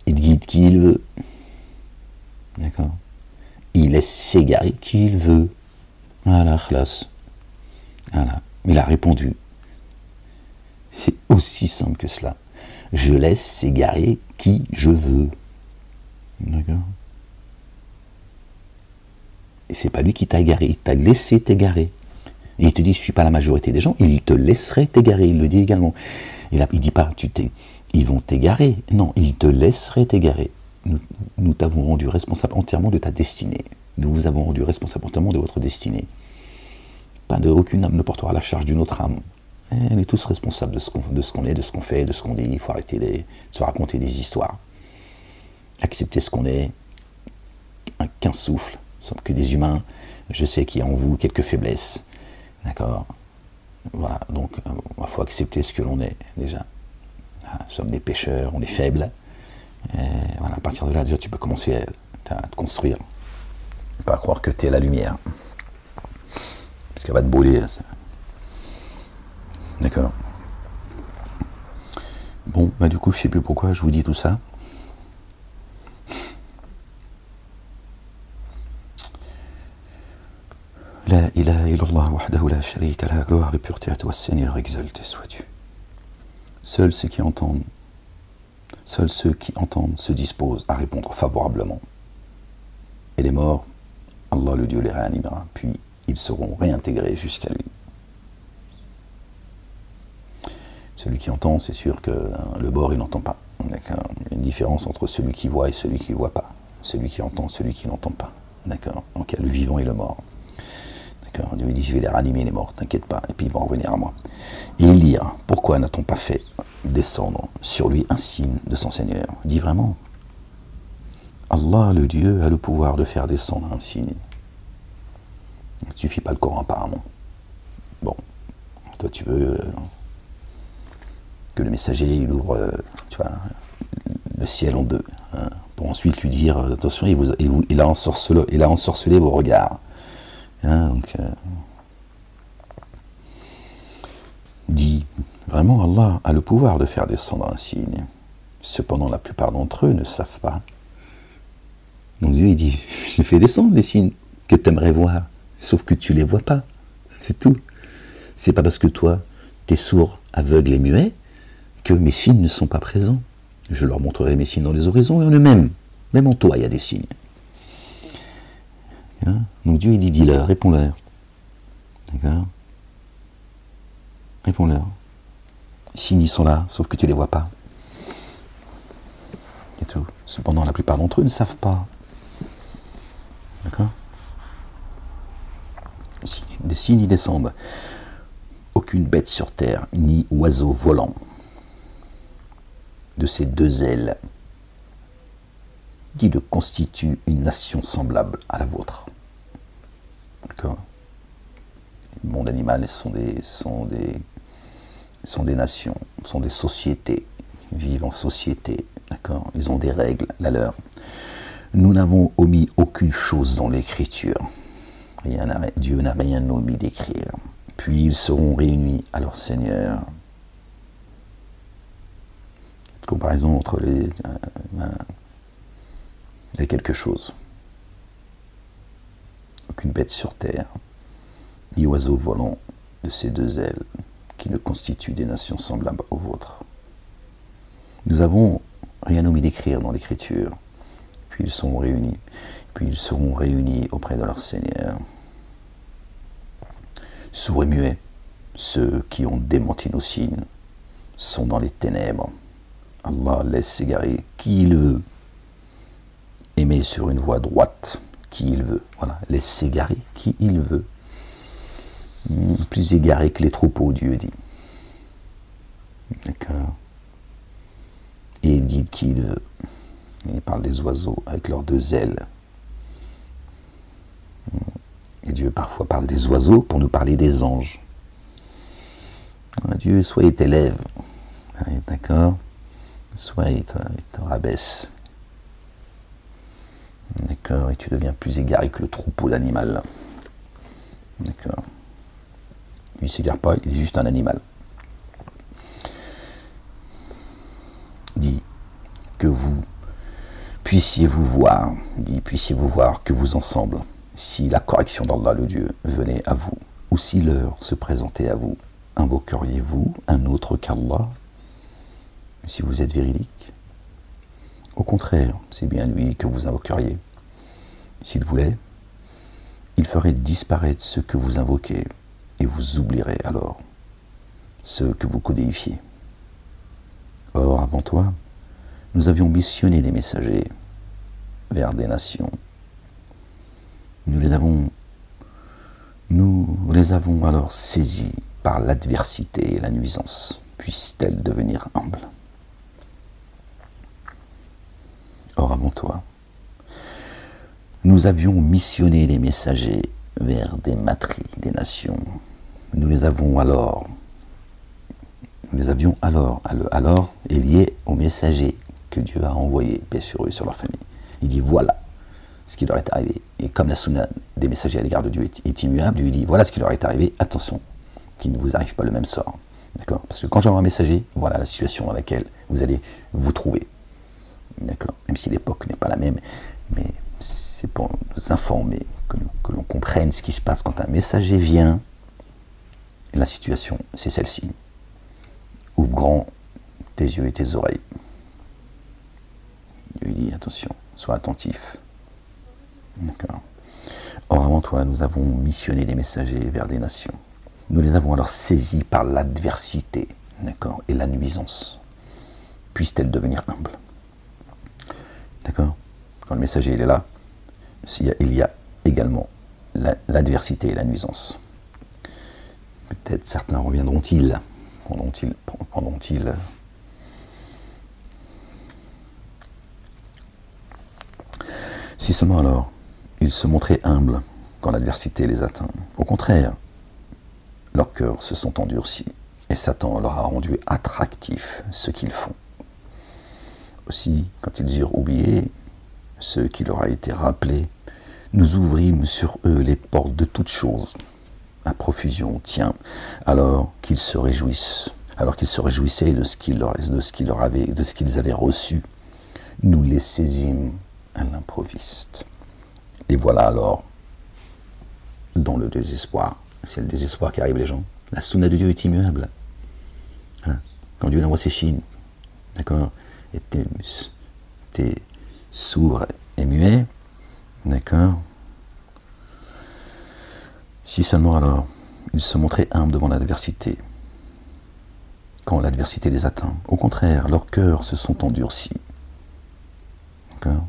S1: Il guide qui il veut. D'accord? Il laisse s'égarer qui il veut. Voilà, khlas. Voilà. Il a répondu. C'est aussi simple que cela. Je laisse s'égarer qui je veux. D'accord? Et c'est pas lui qui t'a égaré, il t'a laissé t'égarer. Et il te dit, je ne suis pas la majorité des gens, il te laisserait t'égarer, il le dit également. Il dit pas, ils vont t'égarer. Non, il te laisserait t'égarer. Nous t'avons rendu responsable entièrement de ta destinée. Nous vous avons rendu responsable entièrement de votre destinée. Aucune âme ne portera la charge d'une autre âme. On est tous responsables de ce qu'on est, de ce qu'on fait, de ce qu'on dit. Il faut arrêter de se raconter des histoires. Accepter ce qu'on est, qu'un souffle. Nous sommes que des humains. Je sais qu'il y a en vous quelques faiblesses. D'accord? Voilà, donc il faut accepter ce que l'on est, déjà. Nous sommes des pécheurs, on est faibles. Et voilà, à partir de là, déjà, tu peux commencer à te construire. Pas croire que tu es la lumière. Parce qu'elle va te brûler. Ça. D'accord? Bon, du coup, je ne sais plus pourquoi je vous dis tout ça. La ilaha illallah wahdahu la sharika la, gloire et pureté à toi, Seigneur, exalté sois-tu. Seuls ceux qui entendent se disposent à répondre favorablement. Et les morts Allah le Dieu les réanimera, puis ils seront réintégrés jusqu'à lui. Celui qui entend, c'est sûr que le mort, il n'entend pas. Il y a une différence entre celui qui voit et celui qui ne voit pas. Celui qui entend, celui qui n'entend pas. D'accord. Donc il y a le vivant et le mort. D'accord. Dieu dit, je vais les ranimer les morts, t'inquiète pas, et puis ils vont revenir à moi. Et il dit, pourquoi n'a-t-on pas fait descendre sur lui un signe de son Seigneur? Il dit vraiment, Allah, le Dieu, a le pouvoir de faire descendre un signe. Il ne suffit pas le Coran apparemment. Bon, toi tu veux que le messager il ouvre tu vois, le ciel en deux, hein, pour ensuite lui dire attention, il a ensorcelé vos regards. Hein, donc, dit vraiment Allah a le pouvoir de faire descendre un signe. Cependant, la plupart d'entre eux ne savent pas. Donc Dieu il dit je fais descendre des signes que tu aimerais voir, sauf que tu les vois pas. C'est tout. C'est pas parce que toi tu es sourd, aveugle et muet que mes signes ne sont pas présents. Je leur montrerai mes signes dans les horizons et en eux-mêmes. Même en toi, il y a des signes. Hein? Donc Dieu, il dit, dis-leur, réponds-leur. D'accord? Réponds-leur. Les signes, ils sont là, sauf que tu ne les vois pas. Et tout. Cependant, la plupart d'entre eux ne savent pas. D'accord? Des signes, ils descendent. Aucune bête sur terre, ni oiseau volant de ces deux ailes qui ne constitue une nation semblable à la vôtre. D'accord? Le monde animal sont des nations, sont des sociétés, ils vivent en société, d'accord? Ils ont des règles, la leur. Nous n'avons omis aucune chose dans l'écriture. Dieu n'a rien omis d'écrire. Puis ils seront réunis à leur Seigneur. Comparaison entre les quelque chose. Aucune bête sur terre, ni oiseau volant de ces deux ailes, qui ne constituent des nations semblables aux vôtres. Nous avons rien omis d'écrire dans l'écriture, puis ils seront réunis auprès de leur Seigneur. Sourds et muets, ceux qui ont démenti nos signes, sont dans les ténèbres. Allah laisse s'égarer qui il veut, et met sur une voie droite qui il veut. Voilà, laisse s'égarer qui il veut. Plus égaré que les troupeaux, Dieu dit. D'accord. Et il guide qui il veut. Il parle des oiseaux avec leurs deux ailes. Et Dieu parfois parle des oiseaux pour nous parler des anges. Dieu, soit il t'élève. D'accord? Soit il te rabaisse. D'accord? Et tu deviens plus égaré que le troupeau d'animal. D'accord? Lui, il ne s'égare pas, il est juste un animal. Dit que vous puissiez-vous voir, que vous ensemble, si la correction d'Allah le Dieu venait à vous, ou si l'heure se présentait à vous, invoqueriez-vous un autre qu'Allah, si vous êtes véridique? Au contraire, c'est bien lui que vous invoqueriez. S'il voulait, il ferait disparaître ce que vous invoquez, et vous oublierez alors ce que vous codifiez. Or, avant toi, nous avions missionné des messagers vers des nations. Nous les avons alors saisis par l'adversité et la nuisance. Puissent-elles devenir humbles? Or, avant toi, nous avions missionné les messagers vers des matries, des nations. Nous les avions alors, alors est lié aux messagers que Dieu a envoyés, paix sur eux et sur leur famille. Il dit voilà ce qui leur est arrivé. Et comme la sunna des messagers à l'égard de Dieu est immuable, lui dit voilà ce qui leur est arrivé, attention, qu'il ne vous arrive pas le même sort. D'accord? Parce que quand j'envoie un messager, voilà la situation dans laquelle vous allez vous trouver. D'accord? Même si l'époque n'est pas la même, mais c'est pour nous informer, que l'on comprenne ce qui se passe quand un messager vient. La situation, c'est celle-ci. Ouvre grand tes yeux et tes oreilles. Dieu dit attention, sois attentif. D'accord. Or avant toi, nous avons missionné des messagers vers des nations. Nous les avons alors saisis par l'adversité, d'accord, et la nuisance. Puisse-t-elle devenir humble. D'accord? Quand le messager il est là, il y a également l'adversité et la nuisance. Peut-être certains reviendront-ils, prendront-ils si seulement alors ils se montraient humbles quand l'adversité les atteint. Au contraire, leurs cœurs se sont endurcis et Satan leur a rendu attractif ce qu'ils font. Aussi, quand ils eurent oublié ce qui leur a été rappelé, nous ouvrîmes sur eux les portes de toutes choses, à profusion, tiens, alors qu'ils se réjouissaient de ce qu'ils avaient reçu, nous les saisîmes à l'improviste. Et voilà alors, dans le désespoir, c'est le désespoir qui arrive les gens, la sunna de Dieu est immuable. Hein? Quand Dieu l'envoie ses chines, d'accord, et t'es sourd et muet, d'accord. Si seulement alors ils se montraient humbles devant l'adversité, quand l'adversité les atteint. Au contraire, leurs cœurs se sont endurcis. D'accord.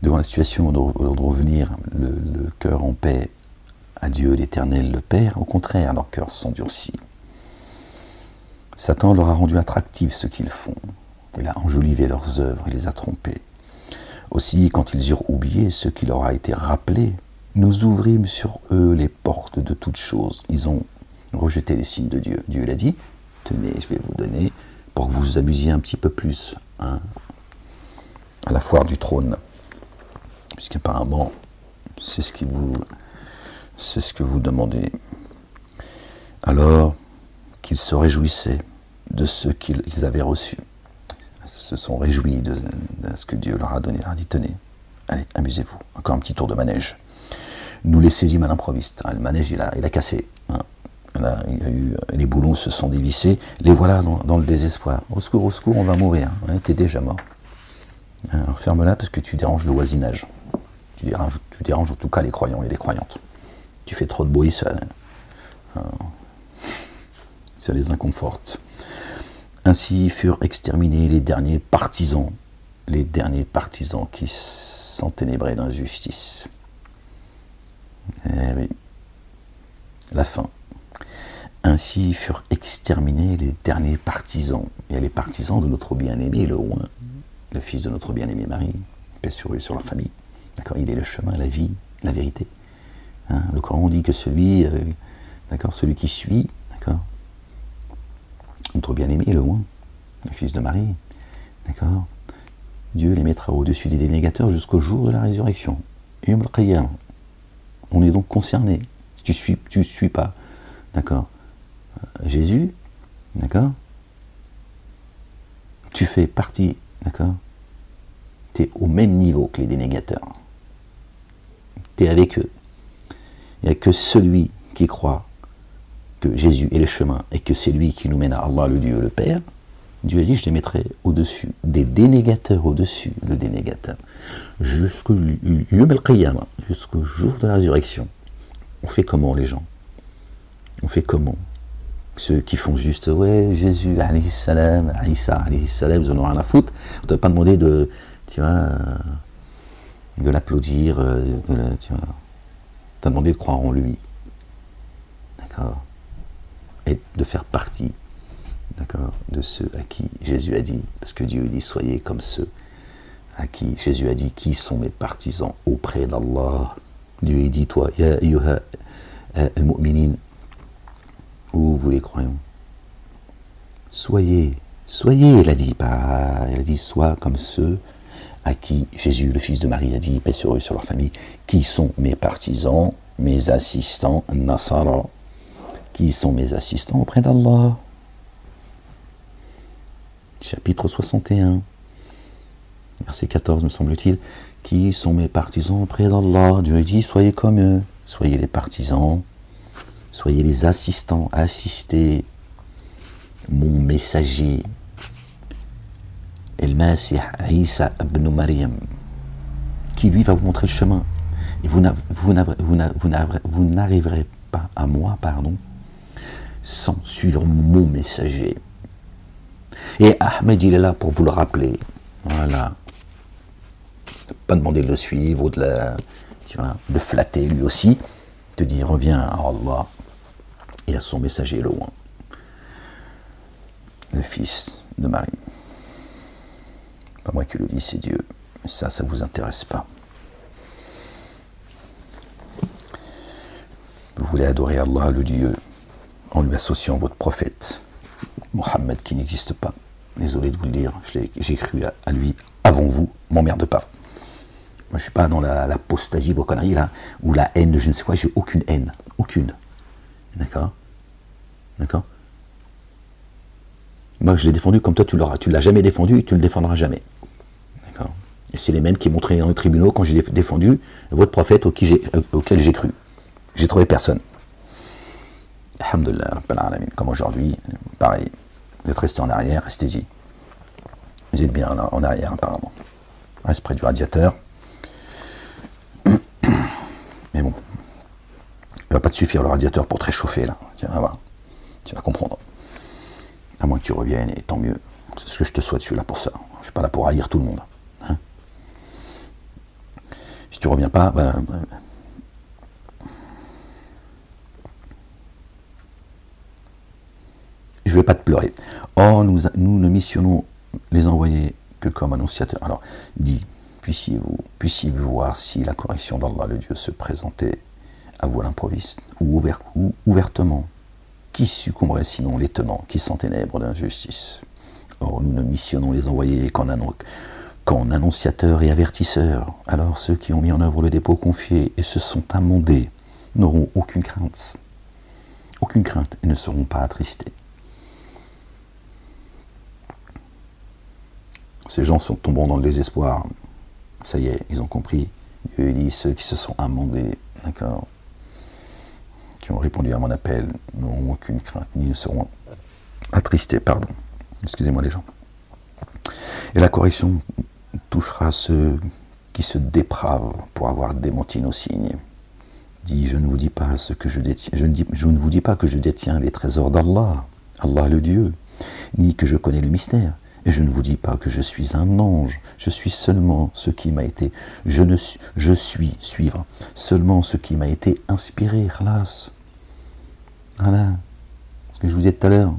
S1: Devant la situation de revenir le cœur en paix à Dieu l'Éternel, le Père, au contraire, leurs cœurs se sont endurcis. Satan leur a rendu attractifs ce qu'ils font. Il a enjolivé leurs œuvres, il les a trompés. Aussi, quand ils eurent oublié ce qui leur a été rappelé, nous ouvrîmes sur eux les portes de toutes choses. Ils ont rejeté les signes de Dieu. Dieu l'a dit, tenez, je vais vous donner, pour que vous vous amusiez un petit peu plus, hein, à la foire du trône. Puisqu'apparemment, c'est ce que vous demandez. Alors qu'ils se réjouissaient de ce qu'ils avaient reçu. Ils se sont réjouis de ce que Dieu leur a donné. Il leur a dit, tenez, allez, amusez-vous. Encore un petit tour de manège. Nous les saisîmes à l'improviste. Le manège, il a cassé. Hein. Les boulons se sont dévissés. Les voilà dans le désespoir. Au secours, on va mourir. Hein, t'es déjà mort. Alors ferme-la parce que tu déranges le voisinage. Tu déranges en tout cas les croyants et les croyantes. Tu fais trop de bruit, ça les inconforte. Ainsi furent exterminés les derniers partisans qui s'enténébraient d'injustice. Eh oui, la fin. Ainsi furent exterminés les derniers partisans. Il y a les partisans de notre bien-aimé, le roi, le fils de notre bien-aimé Marie, paix sur eux, sur leur famille. D'accord, il est le chemin, la vie, la vérité. Hein, le Coran dit que celui qui suit, d'accord, notre bien-aimé, le roi, le fils de Marie, d'accord, Dieu les mettra au-dessus des dénégateurs jusqu'au jour de la résurrection. Yom al-Qiyam. On est donc concerné. Si tu suis pas, d'accord, Jésus, d'accord, tu fais partie, d'accord, tu es au même niveau que les dénégateurs. Tu es avec eux. Il n'y a que celui qui croit que Jésus est le chemin et que c'est lui qui nous mène à Allah, le Dieu, le Père. Dieu a dit, je les mettrai au-dessus des dénégateurs, au-dessus de dénégateurs, jusqu'au Yom al-Qiyamah, jusqu'au jour de la résurrection. On fait comment les gens? On fait comment? Ceux qui font juste, ouais, Jésus, alayhi salam, Isa, alayhi salam, ils en ont rien à foutre. On ne t'a pas demandé de, tu vois, de l'applaudir, tu vois. T'as demandé de croire en lui. D'accord? Et de faire partie, d'accord, de ceux à qui Jésus a dit, parce que Dieu dit, soyez comme ceux à qui Jésus a dit, qui sont mes partisans auprès d'Allah. Dieu a dit, toi, ya ayyuha al-mu'minin, où vous les croyons, soyez, il a dit, pas, il a dit, sois comme ceux à qui Jésus, le fils de Marie, a dit, paix sur eux, sur leur famille, qui sont mes partisans, mes assistants, Nasara, qui sont mes assistants auprès d'Allah. Chapitre 61, verset 14, me semble-t-il, qui sont mes partisans auprès d'Allah. Dieu dit, soyez comme eux, soyez les partisans, soyez les assistants, assistez mon messager, El-Masih Isa ibn Maryam, qui lui va vous montrer le chemin. Et vous n'arriverez pas à moi, sans suivre mon messager. Et Ahmed, il est là pour vous le rappeler. Voilà. Pas demander de le suivre ou de le flatter lui aussi. Te dire, reviens à Allah et à son messager loin. Le fils de Marie. Pas moi qui le dis, c'est Dieu. Ça vous intéresse pas. Vous voulez adorer Allah, le Dieu, en lui associant votre prophète, Mohammed, qui n'existe pas. Désolé de vous le dire, j'ai cru à lui avant vous, m'emmerde pas. Moi, je ne suis pas dans l'apostasie, vos conneries, là, ou la haine de je ne sais quoi, j'ai aucune haine. Aucune. D'accord? D'accord? Moi, je l'ai défendu comme toi, tu l'as jamais défendu et tu ne le défendras jamais. D'accord? Et c'est les mêmes qui m'ont traîné dans les tribunaux quand j'ai défendu votre prophète auquel j'ai cru. J'ai trouvé personne. Alhamdulillah, Rabbil Alamin. Comme aujourd'hui, pareil. Vous êtes restés en arrière, restez-y. Vous êtes bien en arrière, apparemment. Reste près du radiateur. Mais bon. Il ne va pas te suffire le radiateur pour te réchauffer, là. Tu vas voir. Tu vas comprendre. À moins que tu reviennes, et tant mieux. C'est ce que je te souhaite, je suis là pour ça. Je ne suis pas là pour haïr tout le monde. Hein? Si tu ne reviens pas, je ne vais pas te pleurer. Oh, nous ne missionnons les envoyés que comme annonciateurs. Alors, dis, puissiez-vous voir si la correction d'Allah, le Dieu, se présentait à vous à l'improviste, ou ouvertement. Qui succomberait sinon les tenants qui s'enténèbrent d'injustice? Or, nous ne missionnons les envoyés qu'en annonciateurs et avertisseurs. Alors, ceux qui ont mis en œuvre le dépôt confié et se sont amendés n'auront aucune crainte, et ne seront pas attristés. Ces gens sont tombant dans le désespoir. Ça y est, ils ont compris. Dieu dit, ceux qui se sont amendés, d'accord, qui ont répondu à mon appel, n'auront aucune crainte, ni ne seront attristés, pardon. Excusez-moi les gens. Et la correction touchera ceux qui se dépravent pour avoir démenti nos signes. Dis, je ne vous dis pas ce que je détiens, je ne vous dis pas que je détiens les trésors d'Allah, Allah le Dieu, ni que je connais le mystère. Et je ne vous dis pas que je suis un ange, je suis seulement ce qui m'a été, suivre, seulement ce qui m'a été inspiré, khalas. Voilà, ce que je vous disais tout à l'heure.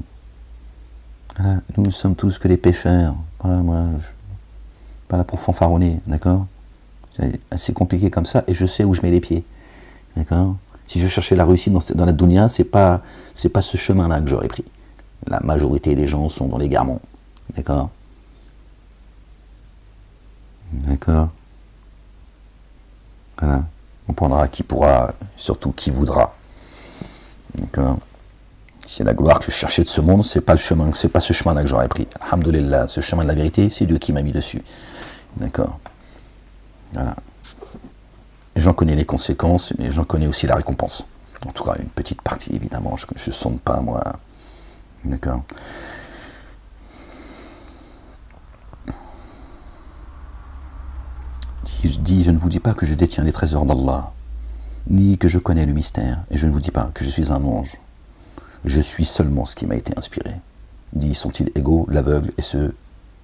S1: Voilà, nous ne sommes tous que des pécheurs. Voilà, moi, je ne suis pas là pour fanfaronner, d'accord? C'est assez compliqué comme ça, et je sais où je mets les pieds, d'accord? Si je cherchais la réussite dans la dunya, c'est pas ce chemin-là que j'aurais pris. La majorité des gens sont dans l'égarement. D'accord? D'accord? Voilà. On prendra qui pourra, surtout qui voudra. D'accord? Si la gloire que je cherchais de ce monde, c'est pas ce chemin-là que j'aurais pris. Alhamdulillah, ce chemin de la vérité, c'est Dieu qui m'a mis dessus. D'accord? Voilà. Et j'en connais les conséquences, mais j'en connais aussi la récompense. En tout cas, une petite partie, évidemment. Je ne sonde pas, moi. D'accord? Dis, je ne vous dis pas que je détiens les trésors d'Allah, ni que je connais le mystère, et je ne vous dis pas que je suis un ange. Je suis seulement ce qui m'a été inspiré. Dis, sont-ils égaux, l'aveugle et ceux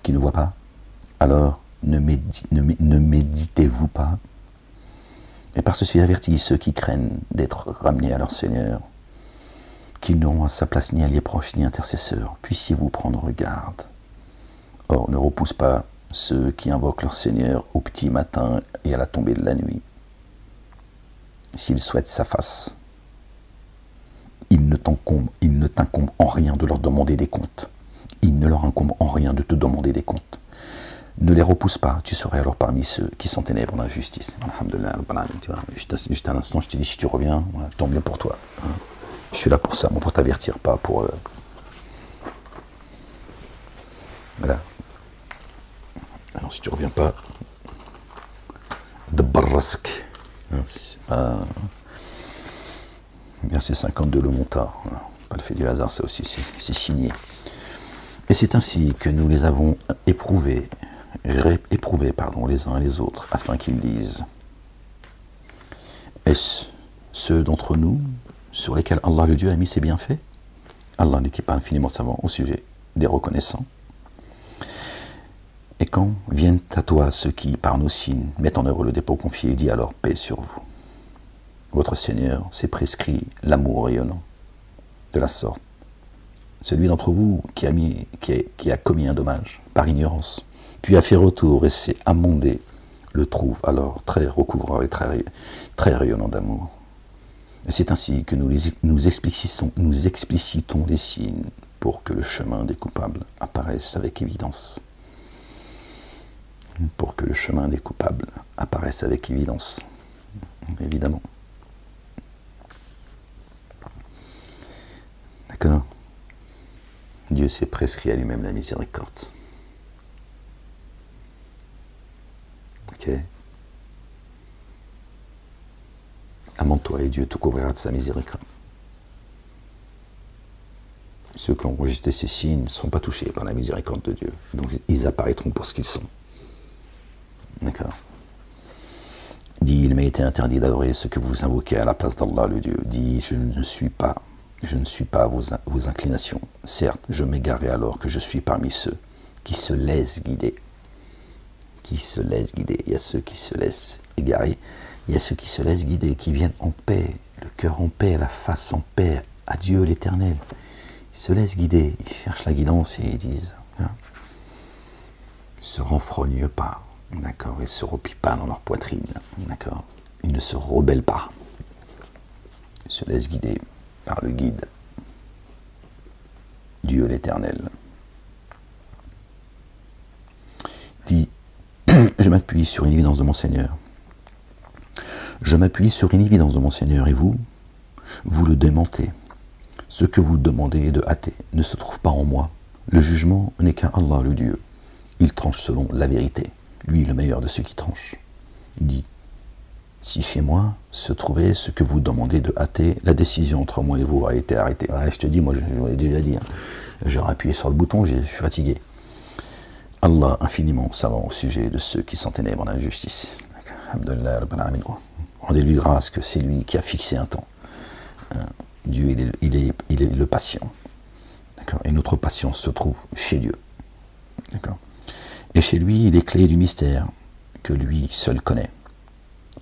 S1: qui ne voient pas? Alors, ne méditez-vous pas? Et par ceci avertis ceux qui craignent d'être ramenés à leur Seigneur, qu'ils n'auront à sa place ni alliés proches ni intercesseurs. Puissiez-vous prendre garde. Or, ne repousse pas ceux qui invoquent leur Seigneur au petit matin et à la tombée de la nuit. S'ils souhaitent sa face, il ne t'incombe en rien de leur demander des comptes. Il ne leur incombe en rien de te demander des comptes. Ne les repousse pas, tu serais alors parmi ceux qui s'enténèbrent dans la justice. Alhamdulillah, juste un instant, je te dis, si tu reviens, voilà, tant mieux pour toi. Hein. Je suis là pour ça, pour t'avertir, pas pour... Voilà. Alors si tu reviens pas, de barrasque, c'est pas verset 52 le Montard, pas le fait du hasard, ça aussi c'est signé. Et c'est ainsi que nous les avons éprouvés les uns et les autres, afin qu'ils disent, Est-ce ceux d'entre nous sur lesquels Allah le Dieu a mis ses bienfaits? Allah n'est-il pas infiniment savant au sujet des reconnaissants? Et quand viennent à toi ceux qui, par nos signes, mettent en œuvre le dépôt confié, dis alors paix sur vous. Votre Seigneur s'est prescrit l'amour rayonnant de la sorte. Celui d'entre vous qui a commis un dommage par ignorance, puis a fait retour et s'est amendé, le trouve alors très recouvrant et très rayonnant d'amour. C'est ainsi que nous explicitons les signes pour que le chemin des coupables apparaisse avec évidence. Pour que le chemin des coupables apparaisse avec évidence, évidemment. D'accord? Dieu s'est prescrit à lui-même la miséricorde. Ok? Amende-toi et Dieu te couvrira de sa miséricorde. Ceux qui ont enregistré ces signes ne sont pas touchés par la miséricorde de Dieu. Donc ils apparaîtront pour ce qu'ils sont. D'accord. Dis, il m'a été interdit d'adorer ce que vous invoquez à la place d'Allah le Dieu. Dis, je ne suis pas vos inclinations. Certes, je m'égarerai alors que je suis parmi ceux qui se laissent guider. Qui se laissent guider. Il y a ceux qui se laissent égarer. Il y a ceux qui se laissent guider, qui viennent en paix, le cœur en paix, la face en paix, à Dieu l'Éternel. Ils se laissent guider, ils cherchent la guidance et ils disent, hein, ils ne se renfrognent pas, d'accord, ils ne se replient pas dans leur poitrine, d'accord, ils ne se rebellent pas, ils se laissent guider par le guide, Dieu l'Éternel. Dit, je m'appuie sur une évidence de mon Seigneur. Je m'appuie sur une évidence de mon Seigneur et vous le démentez. Ce que vous demandez de hâter ne se trouve pas en moi. Le jugement n'est qu'un Allah le Dieu. Il tranche selon la vérité. Lui, le meilleur de ceux qui tranchent. Il dit, si chez moi se trouvait ce que vous demandez de hâter, la décision entre moi et vous a été arrêtée. Ouais, je te dis, moi je l'ai déjà dit, hein. J'aurais appuyé sur le bouton, je suis fatigué. Allah infiniment savant au sujet de ceux qui s'enténèbrent en injustice. Alhamdulillah, rendez-lui grâce que c'est lui qui a fixé un temps. Dieu, il est le patient. Et notre patience se trouve chez Dieu. Et chez lui, il est clé du mystère que lui seul connaît.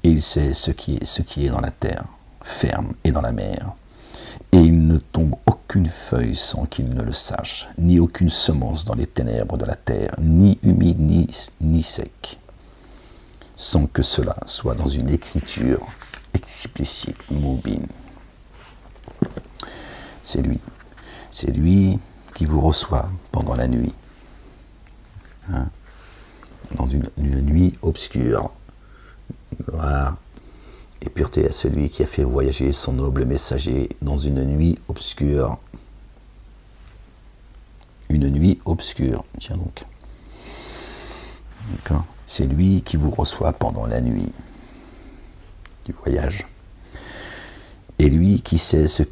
S1: Et il sait ce qui est dans la terre, ferme et dans la mer. Et il ne tombe aucune feuille sans qu'il ne le sache, ni aucune semence dans les ténèbres de la terre, ni humide ni sec, sans que cela soit dans une écriture explicite, moubine. C'est lui qui vous reçoit pendant la nuit, hein, dans une nuit obscure. Gloire et pureté à celui qui a fait voyager son noble messager dans une nuit obscure. Une nuit obscure, tiens donc. D'accord. C'est lui qui vous reçoit pendant la nuit du voyage. Et lui qui sait ce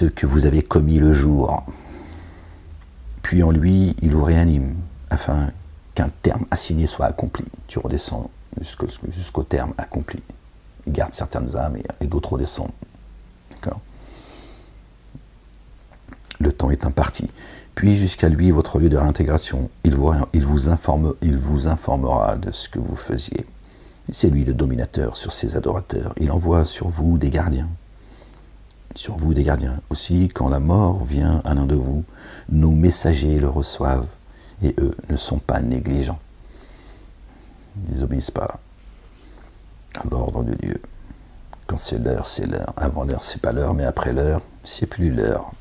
S1: que vous avez commis le jour. Puis en lui, il vous réanime, afin qu'un terme assigné soit accompli. Tu redescends jusqu'au terme accompli. Il garde certaines âmes et d'autres redescendent. D'accord. Le temps est imparti. Puis jusqu'à lui, votre lieu de réintégration, il vous informera de ce que vous faisiez. C'est lui le dominateur sur ses adorateurs. Il envoie sur vous des gardiens. Sur vous des gardiens. Aussi, quand la mort vient à l'un de vous, nos messagers le reçoivent, et eux ne sont pas négligents. Ils n'obéissent pas à l'ordre de Dieu. Quand c'est l'heure, c'est l'heure. Avant l'heure, c'est pas l'heure, mais après l'heure, c'est plus l'heure.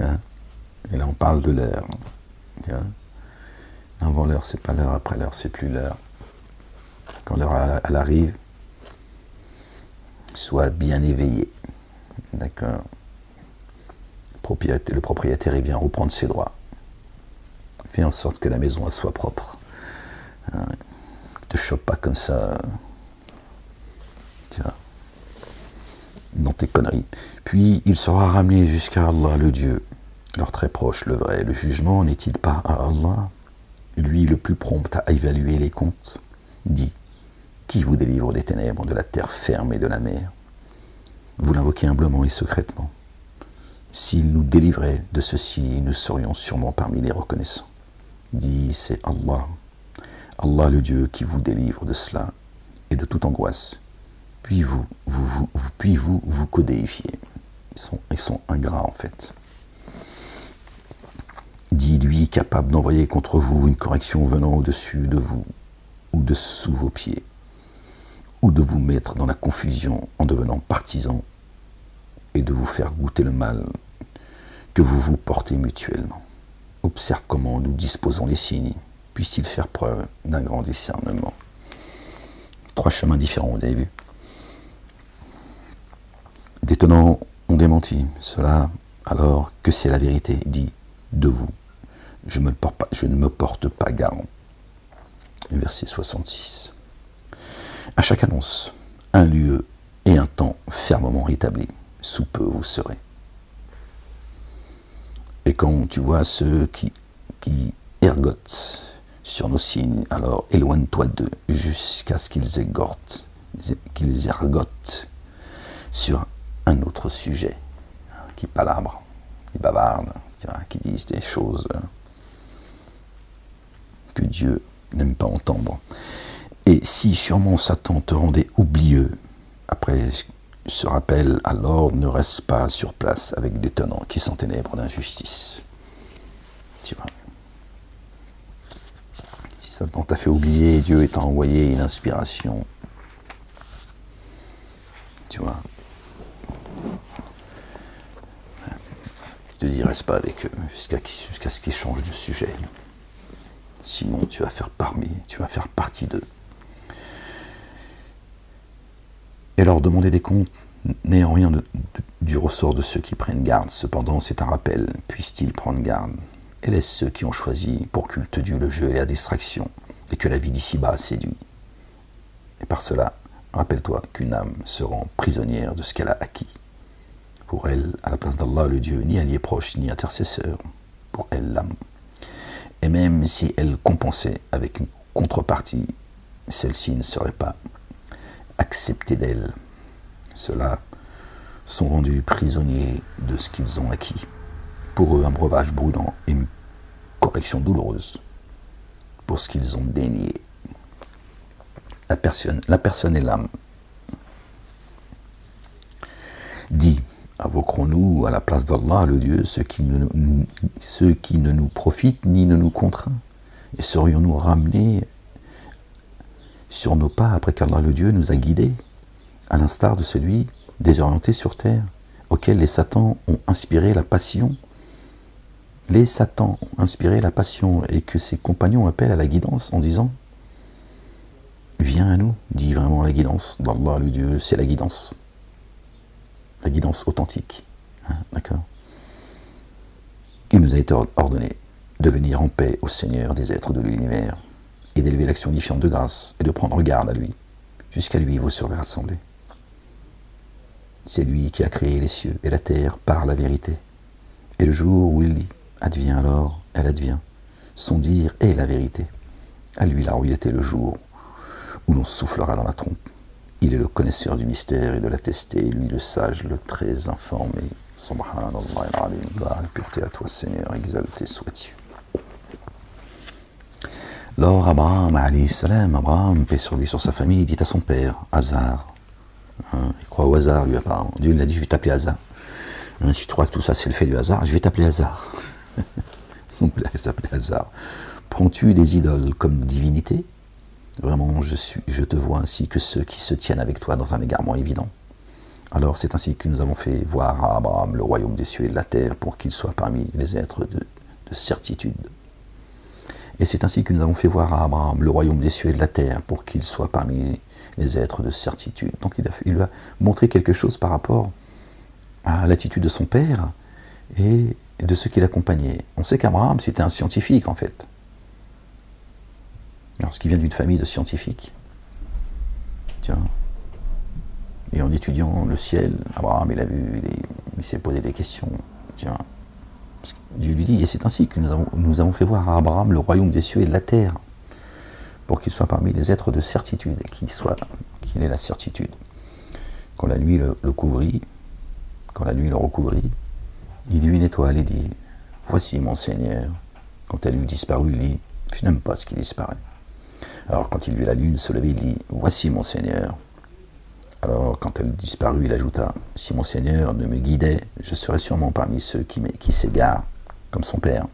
S1: Hein? Et là, on parle de l'heure. Avant l'heure, c'est pas l'heure, après l'heure, c'est plus l'heure. Quand l'heure elle arrive, sois bien éveillé. D'accord. Le propriétaire, il vient reprendre ses droits. Fais en sorte que la maison elle soit propre. Hein, ne te chope pas comme ça. Tu vois, dans tes conneries. Puis il sera ramené jusqu'à Allah le Dieu, leur très proche, le vrai. Le jugement n'est-il pas à Allah, lui le plus prompt à évaluer les comptes? Dit, qui vous délivre des ténèbres, de la terre ferme et de la mer. Vous l'invoquez humblement et secrètement. S'il nous délivrait de ceci, nous serions sûrement parmi les reconnaissants. Dis, c'est Allah, Allah le Dieu qui vous délivre de cela et de toute angoisse. Puis vous codéifiez. Ils sont ingrats en fait. Dis, lui capable d'envoyer contre vous une correction venant au-dessus de vous ou dessous vos pieds, ou de vous mettre dans la confusion en devenant partisan et de vous faire goûter le mal que vous vous portez mutuellement. Observe comment nous disposons les signes, puisse-t-il faire preuve d'un grand discernement. 3 chemins différents, vous avez vu. Des tenants ont démenti cela, alors que c'est la vérité, dit de vous. Je ne me porte pas garant. Verset 66. À chaque annonce, un lieu et un temps fermement établis, sous peu vous serez. Et quand tu vois ceux qui ergotent sur nos signes, alors éloigne-toi d'eux jusqu'à ce qu'ils ergotent sur un autre sujet, qui palabrent, qui bavardent, qui disent des choses que Dieu n'aime pas entendre. Et si sûrement Satan te rendait oublieux après ce rappel, alors ne reste pas sur place avec des tenants qui s'enténèbrent d'injustice. Tu vois. Si Satan t'a fait oublier, Dieu t'a envoyé une inspiration. Tu vois. Je te dis, reste pas avec eux jusqu'à ce qu'ils changent de sujet. Sinon, tu vas faire partie d'eux. Et leur demander des comptes n'est en rien du ressort de ceux qui prennent garde. Cependant, c'est un rappel, puissent-ils prendre garde et laisse ceux qui ont choisi pour culte Dieu le jeu et la distraction, et que la vie d'ici-bas séduit. Et par cela, rappelle-toi qu'une âme se rend prisonnière de ce qu'elle a acquis. Pour elle, à la place d'Allah, le Dieu, ni allié proche, ni intercesseur. Pour elle, l'âme. Et même si elle compensait avec une contrepartie, celle-ci ne serait pas acceptée d'elle. Ceux-là sont rendus prisonniers de ce qu'ils ont acquis. Pour eux, un breuvage brûlant et une correction douloureuse pour ce qu'ils ont dénié. La personne est l'âme. Dit, invoquerons-nous à la place d'Allah, le Dieu, ce qui ne nous profite ni ne nous contraint, et serions-nous ramenés sur nos pas après qu'Allah, le Dieu, nous a guidés, à l'instar de celui désorienté sur terre, auquel les Satans ont inspiré la passion. Les Satans ont inspiré la passion et que ses compagnons appellent à la guidance en disant « Viens à nous », dit vraiment la guidance d'Allah, le Dieu, c'est la guidance authentique. Hein, d'accord. Il nous a été ordonné de venir en paix au Seigneur des êtres de l'univers et d'élever l'action unifiante de grâce et de prendre garde à lui. Jusqu'à lui, vous serez rassemblés. C'est lui qui a créé les cieux et la terre par la vérité. Et le jour où il dit « Advient alors, elle advient », son dire est la vérité. À lui la royauté le jour où l'on soufflera dans la trompe. Il est le connaisseur du mystère et de l'attesté, lui le sage, le très informé. Subhanallah al-Alim, gloire et pureté à toi Seigneur, exalté sois-tu. Lors Abraham, alayhi salam, Abraham, paix sur lui, sur sa famille, dit à son père, Hazar, il croit au hasard lui apparemment, Dieu lui a dit je vais t'appeler Hazar. Si tu crois que tout ça c'est le fait du hasard, je vais t'appeler Hazar. Son père s'appelait Hazar. Prends-tu des idoles comme divinité? Vraiment, je te vois ainsi que ceux qui se tiennent avec toi dans un égarement évident. Alors c'est ainsi que nous avons fait voir à Abraham le royaume des cieux et de la terre pour qu'il soit parmi les êtres de certitude. Et c'est ainsi que nous avons fait voir à Abraham le royaume des cieux et de la terre pour qu'il soit parmi les êtres de certitude. Donc il lui a montré quelque chose par rapport à l'attitude de son père et de ceux qui l'accompagnaient. On sait qu'Abraham c'était un scientifique en fait. Lorsqu'il vient d'une famille de scientifiques. Tiens. Et en étudiant le ciel, Abraham il a vu, il s'est posé des questions. Tiens. Dieu lui dit, et c'est ainsi que nous avons fait voir à Abraham le royaume des cieux et de la terre, pour qu'il soit parmi les êtres de certitude, qu'il ait la certitude. Quand la nuit le couvrit, quand la nuit le recouvrit, il vit une étoile et dit « Voici mon Seigneur ». Quand elle eut disparu, il dit « Je n'aime pas ce qui disparaît ». Alors quand il vit la lune se lever, il dit « Voici mon Seigneur ». Alors quand elle disparut, il ajouta « Si mon Seigneur ne me guidait, je serais sûrement parmi ceux qui s'égarent, comme son père,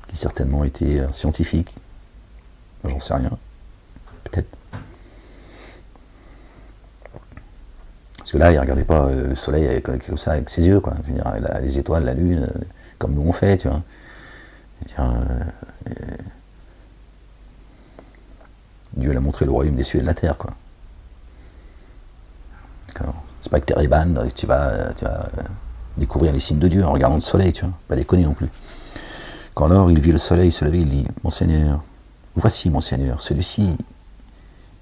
S1: qui certainement était un scientifique. J'en sais rien, peut-être. » Parce que là, il ne regardait pas le soleil comme ça avec ses yeux, quoi. Je veux dire, les étoiles, la lune, comme nous on fait, tu vois. Dieu l'a montré le royaume des cieux et de la terre, quoi. C'est pas que t'es Reban, tu vas découvrir les signes de Dieu en regardant le soleil, tu vois. Pas déconner non plus. Quand alors il vit le soleil se lever, il dit « Mon Seigneur, voici mon Seigneur, celui-ci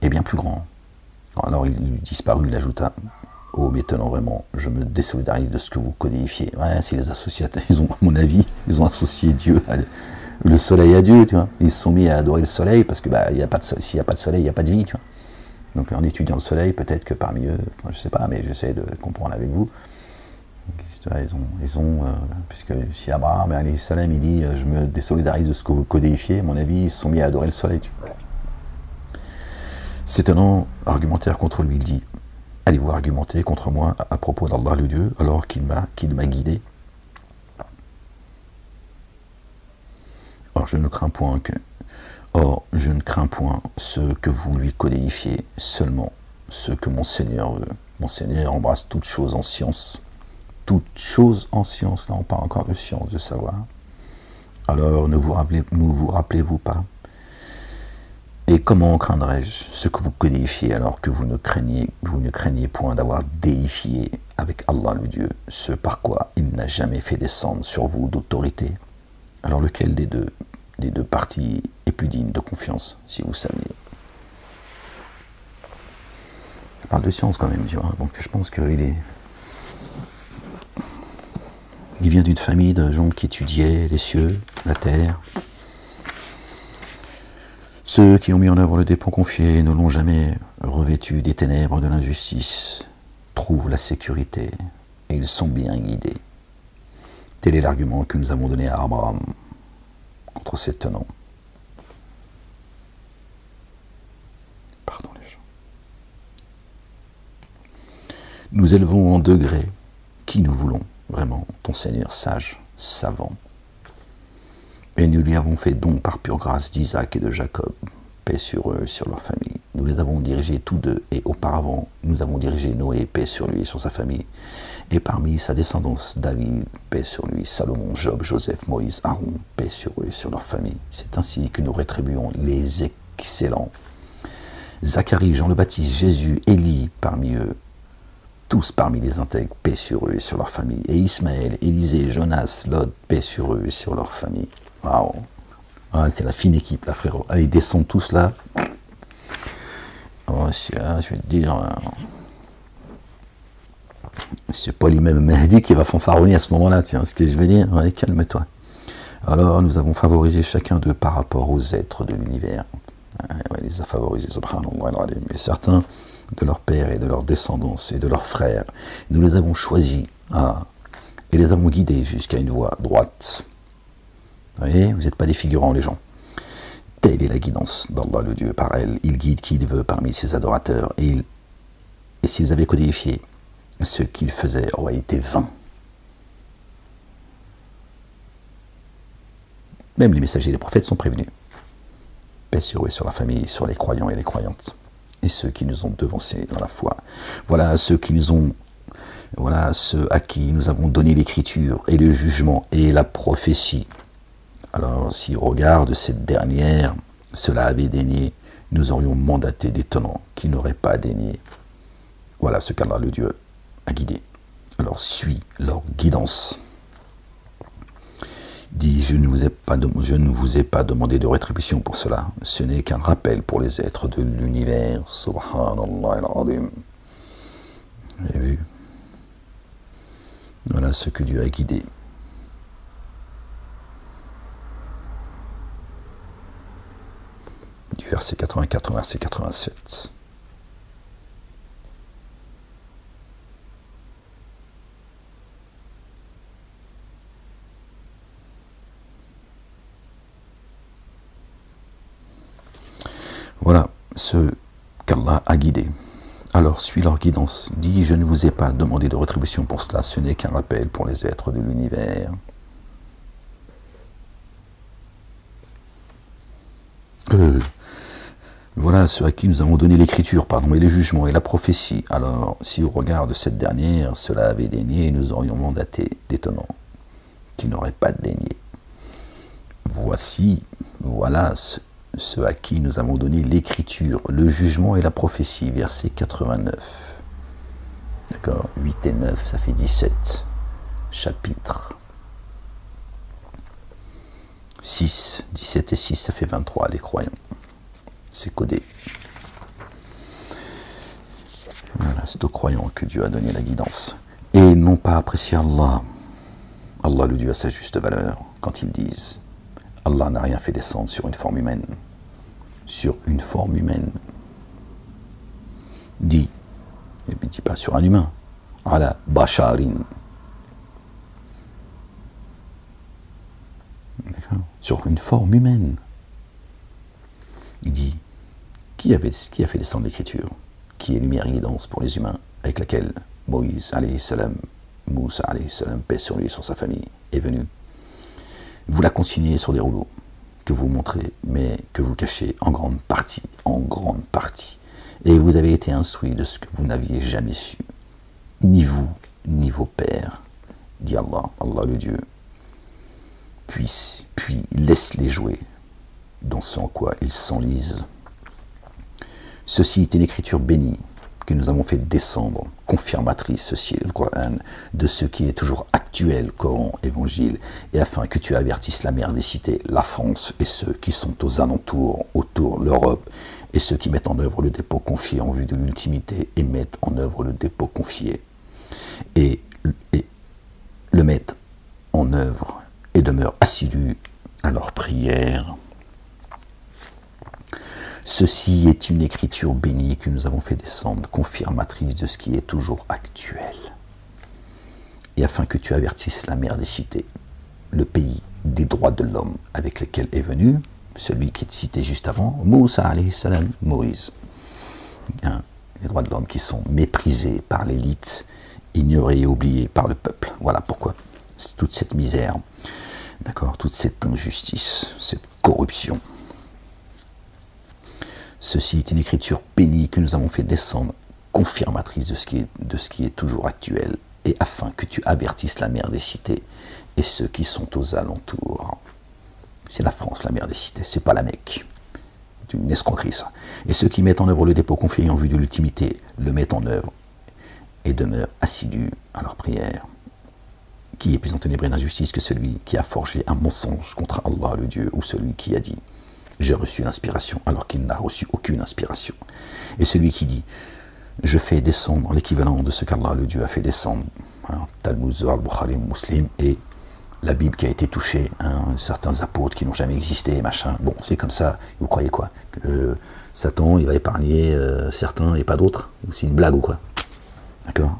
S1: est bien plus grand. » Alors il disparut, il ajouta « Oh, m'étonnant vraiment, je me désolidarise de ce que vous codifiez. » Ouais, si les associateurs, à mon avis, ils ont associé Dieu, le soleil à Dieu, tu vois. Ils se sont mis à adorer le soleil parce que s'il n'y a pas de soleil, il n'y a pas de vie, tu vois. Donc en étudiant le soleil, peut-être que parmi eux, je ne sais pas, mais j'essaie de comprendre avec vous. Puisque si Abraham, alayhi salam, il dit « Je me désolidarise de ce que vous codifiez », à mon avis, ils se sont mis à adorer le soleil, tu vois. S'étonnant, argumentaire contre lui, il dit « Allez-vous argumenter contre moi à propos d'Allah le Dieu, alors qu'il m'a guidé? Or, je ne crains point ce que vous lui codifiez, seulement ce que mon Seigneur veut. Mon Seigneur embrasse toutes choses en science. Toutes choses en science, là on parle encore de science, de savoir. Alors ne vous rappelez-vous pas? Et comment craindrais-je ce que vous codifiez alors que vous ne craignez point d'avoir déifié avec Allah le Dieu, ce par quoi il n'a jamais fait descendre sur vous d'autorité? Alors lequel des deux parties est plus digne de confiance, si vous saviez? Ça parle de science quand même, tu vois. Donc je pense qu'il vient d'une famille de gens qui étudiaient les cieux, la terre. Ceux qui ont mis en œuvre le dépôt confié ne l'ont jamais revêtu des ténèbres de l'injustice, trouvent la sécurité et ils sont bien guidés. Tel est l'argument que nous avons donné à Abraham contre ces tenants. Pardon les gens. Nous élevons en degré qui nous voulons, vraiment, ton Seigneur sage, savant. Et nous lui avons fait don par pure grâce d'Isaac et de Jacob, paix sur eux et sur leur famille. Nous les avons dirigés tous deux, et auparavant, nous avons dirigé Noé, paix sur lui et sur sa famille. Et parmi sa descendance, David, paix sur lui, Salomon, Job, Joseph, Moïse, Aaron, paix sur eux et sur leur famille. C'est ainsi que nous rétribuons les excellents. Zacharie, Jean le Baptiste, Jésus, Élie, parmi eux, tous parmi les intègres, paix sur eux et sur leur famille. Et Ismaël, Élisée, Jonas, Lot, paix sur eux et sur leur famille. Waouh, ah, c'est la fine équipe là, frérot. Ah, ils descendent tous là. Oh, je vais te dire, c'est pas l'imam Mahdi qui va fanfaronner à ce moment-là, tiens, ce que je vais dire. Ouais, calme-toi. Alors, nous avons favorisé chacun d'eux par rapport aux êtres de l'univers. Ouais, il les a favorisés, subhanallah, mais certains de leur père et de leur descendance et de leurs frères. Nous les avons choisis et les avons guidés jusqu'à une voie droite. Vous voyez, vous n'êtes pas des figurants, les gens. Telle est la guidance d'Allah le Dieu. Par elle, il guide qui il veut parmi ses adorateurs. Et s'ils avaient codifié, ce qu'ils faisaient aurait été vain. Même les messagers et les prophètes sont prévenus. Paix sur eux et sur la famille, sur les croyants et les croyantes. Et ceux qui nous ont devancés dans la foi. Voilà ceux à qui nous avons donné l'écriture et le jugement et la prophétie. Alors, si au regard de cette dernière, cela avait daigné, nous aurions mandaté des tenants qui n'auraient pas daigné. Voilà ce qu'Allah le Dieu a guidé. Alors, suis leur guidance. Dit, je ne vous ai pas demandé de rétribution pour cela. Ce n'est qu'un rappel pour les êtres de l'univers. Subhanallah al-Azim. Vous avez vu? Voilà ce que Dieu a guidé. verset 84 au verset 87. Voilà ce qu'Allah a guidé. Alors suis leur guidance. Dis, je ne vous ai pas demandé de rétribution pour cela, ce n'est qu'un rappel pour les êtres de l'univers. Voilà ceux à qui nous avons donné l'écriture, et le jugement et la prophétie. Alors, si au regard de cette dernière, cela avait daigné, nous aurions mandaté d'étonnant qui n'aurait pas daigné. Voilà ceux à qui nous avons donné l'écriture, le jugement et la prophétie, verset 89. D'accord, 8 et 9, ça fait 17 chapitres. 6, 17 et 6, ça fait 23, les croyants. C'est codé. Voilà, c'est aux croyants que Dieu a donné la guidance. Et ils n'ont pas apprécié Allah. Allah le Dieu à sa juste valeur, quand ils disent Allah n'a rien fait descendre sur une forme humaine. Sur une forme humaine. Dit, et puis dit pas sur un humain. Ala basharin. Sur une forme humaine. Il dit, qui a fait descendre l'écriture? Qui est lumière et guidance pour les humains, avec laquelle Moïse, alayhi salam, Moussa, alayhi salam, paix sur lui et sur sa famille, est venu. Vous la consignez sur des rouleaux, que vous montrez, mais que vous cachez en grande partie. Et vous avez été instruits de ce que vous n'aviez jamais su, ni vous, ni vos pères, dit Allah, Allah le Dieu. Puis laisse-les jouer dans ce en quoi ils s'enlisent. Ceci est une écriture bénie que nous avons fait descendre, confirmatrice, ceci est le Coran, de ce qui est toujours actuel, Coran, Évangile, et afin que tu avertisses la mère des cités, la France, et ceux qui sont aux alentours, autour, l'Europe, et ceux qui mettent en œuvre le dépôt confié en vue de l'ultimité, et mettent en œuvre le dépôt confié, et le mettent en œuvre, et demeurent assidus à leur prière. Ceci est une écriture bénie que nous avons fait descendre, confirmatrice de ce qui est toujours actuel. Et afin que tu avertisses la mère des cités, le pays des droits de l'homme avec lesquels est venu celui qui est cité juste avant, Moussa alayhi salam, Moïse. Les droits de l'homme qui sont méprisés par l'élite, ignorés et oubliés par le peuple. Voilà pourquoi toute cette misère, d'accord, toute cette injustice, cette corruption. Ceci est une écriture bénie que nous avons fait descendre, confirmatrice de ce qui est toujours actuel, et afin que tu avertisses la mère des cités et ceux qui sont aux alentours. C'est la France, la mère des cités, c'est pas la Mecque. C'est une escroquerie, ça. Et ceux qui mettent en œuvre le dépôt confié en vue de l'ultimité, le mettent en œuvre et demeurent assidus à leur prière. Qui est plus enténébré d'injustice que celui qui a forgé un mensonge contre Allah le Dieu, ou celui qui a dit j'ai reçu l'inspiration alors qu'il n'a reçu aucune inspiration. Et celui qui dit je fais descendre l'équivalent de ce qu'Allah le Dieu a fait descendre, Talmud, Zohar, Bukhari, Muslim, et la Bible qui a été touchée, certains apôtres qui n'ont jamais existé, machin. Bon, c'est comme ça. Vous croyez quoi? Que Satan, il va épargner certains et pas d'autres? C'est une blague ou quoi? D'accord?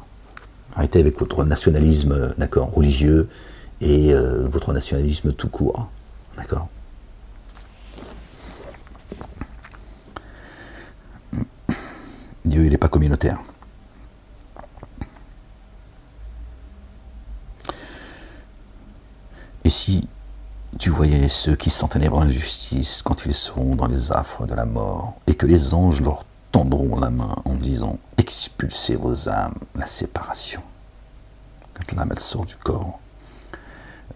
S1: Arrêtez avec votre nationalisme, d'accord, religieux, et votre nationalisme tout court. D'accord? Dieu, il n'est pas communautaire. Et si tu voyais ceux qui s'enténèbrent dans l'injustice quand ils seront dans les affres de la mort, et que les anges leur tendront la main en disant « Expulsez vos âmes, la séparation ». Quand l'âme, elle sort du corps,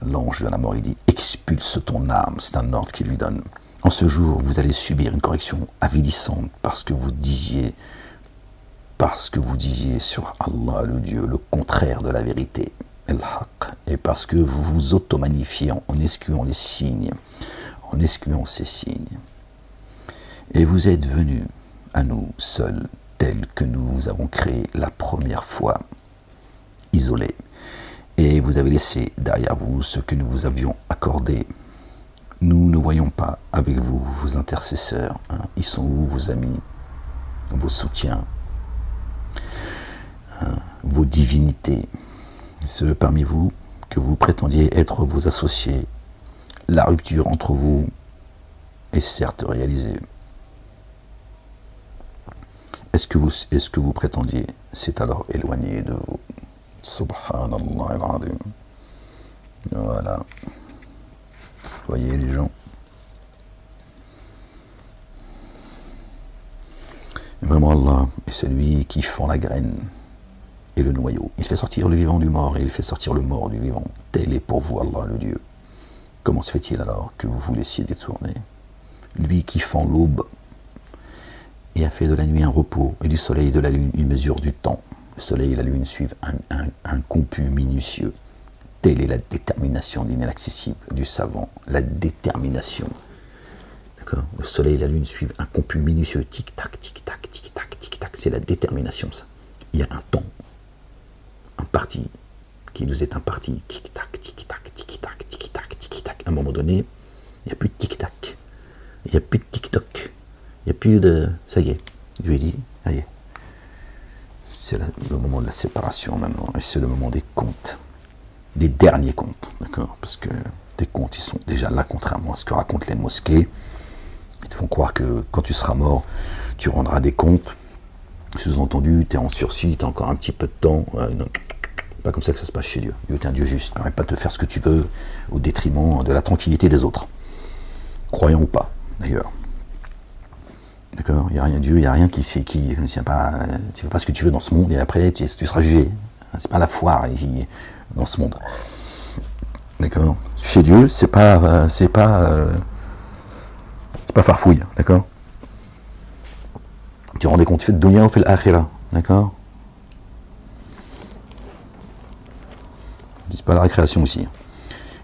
S1: l'ange de la mort, il dit « Expulse ton âme », c'est un ordre qu'il lui donne. En ce jour, vous allez subir une correction avilissante parce que vous disiez sur Allah le Dieu le contraire de la vérité, el-haq, et parce que vous vous auto-magnifiez en excluant les signes, en excluant ces signes. Et vous êtes venus à nous seuls, tels que nous vous avons créés la première fois, isolés. Et vous avez laissé derrière vous ce que nous vous avions accordé, Nous ne voyons pas avec vous vos intercesseurs. Hein. Ils sont où vos amis, vos soutiens, hein, vos divinités, ceux parmi vous que vous prétendiez être vos associés. La rupture entre vous est certes réalisée. Est-ce que vous prétendiez s'est alors éloigné de vous? Subhanallah al-Azim. Voilà. Voyez les gens. Vraiment Allah est celui qui fend la graine et le noyau. Il fait sortir le vivant du mort et il fait sortir le mort du vivant. Tel est pour vous Allah le Dieu. Comment se fait-il alors que vous vous laissiez détourner? Lui qui fend l'aube et a fait de la nuit un repos et du soleil et de la lune une mesure du temps. Le soleil et la lune suivent un comput minutieux. Telle est la détermination de l'inaccessible, du savant. La détermination. D'accord? Le soleil et la lune suivent un comput minutieux. Tic-tac, tic-tac, tic-tac, tic-tac. C'est la détermination, ça. Il y a un temps, un parti qui nous est imparti. Tic-tac, tic-tac, tic-tac, tic-tac, tic-tac. À un moment donné, il n'y a plus de tic-tac. Il n'y a plus de tic-toc. Il n'y a plus de... Ça y est, je lui ai dit, ça y est. C'est le moment de la séparation maintenant. Et c'est le moment des comptes. Des derniers comptes, d'accord? Parce que tes comptes, ils sont déjà là, contrairement à ce que racontent les mosquées. Ils te font croire que quand tu seras mort, tu rendras des comptes. Sous-entendu, tu es en sursis, tu as encore un petit peu de temps. Non, pas comme ça que ça se passe chez Dieu. Dieu est un Dieu juste, ne permet pas de te faire ce que tu veux au détriment de la tranquillité des autres. Croyant ou pas, d'ailleurs. D'accord? Il n'y a rien Dieu, il n'y a rien qui sait qui. Tu ne fais pas ce que tu veux dans ce monde et après tu seras jugé. C'est pas la foire ici, dans ce monde. D'accord? Chez Dieu, c'est pas farfouille, d'accord? Tu te rends compte, tu fais de dunya ou fait l'akhira, d'accord? C'est pas la récréation aussi.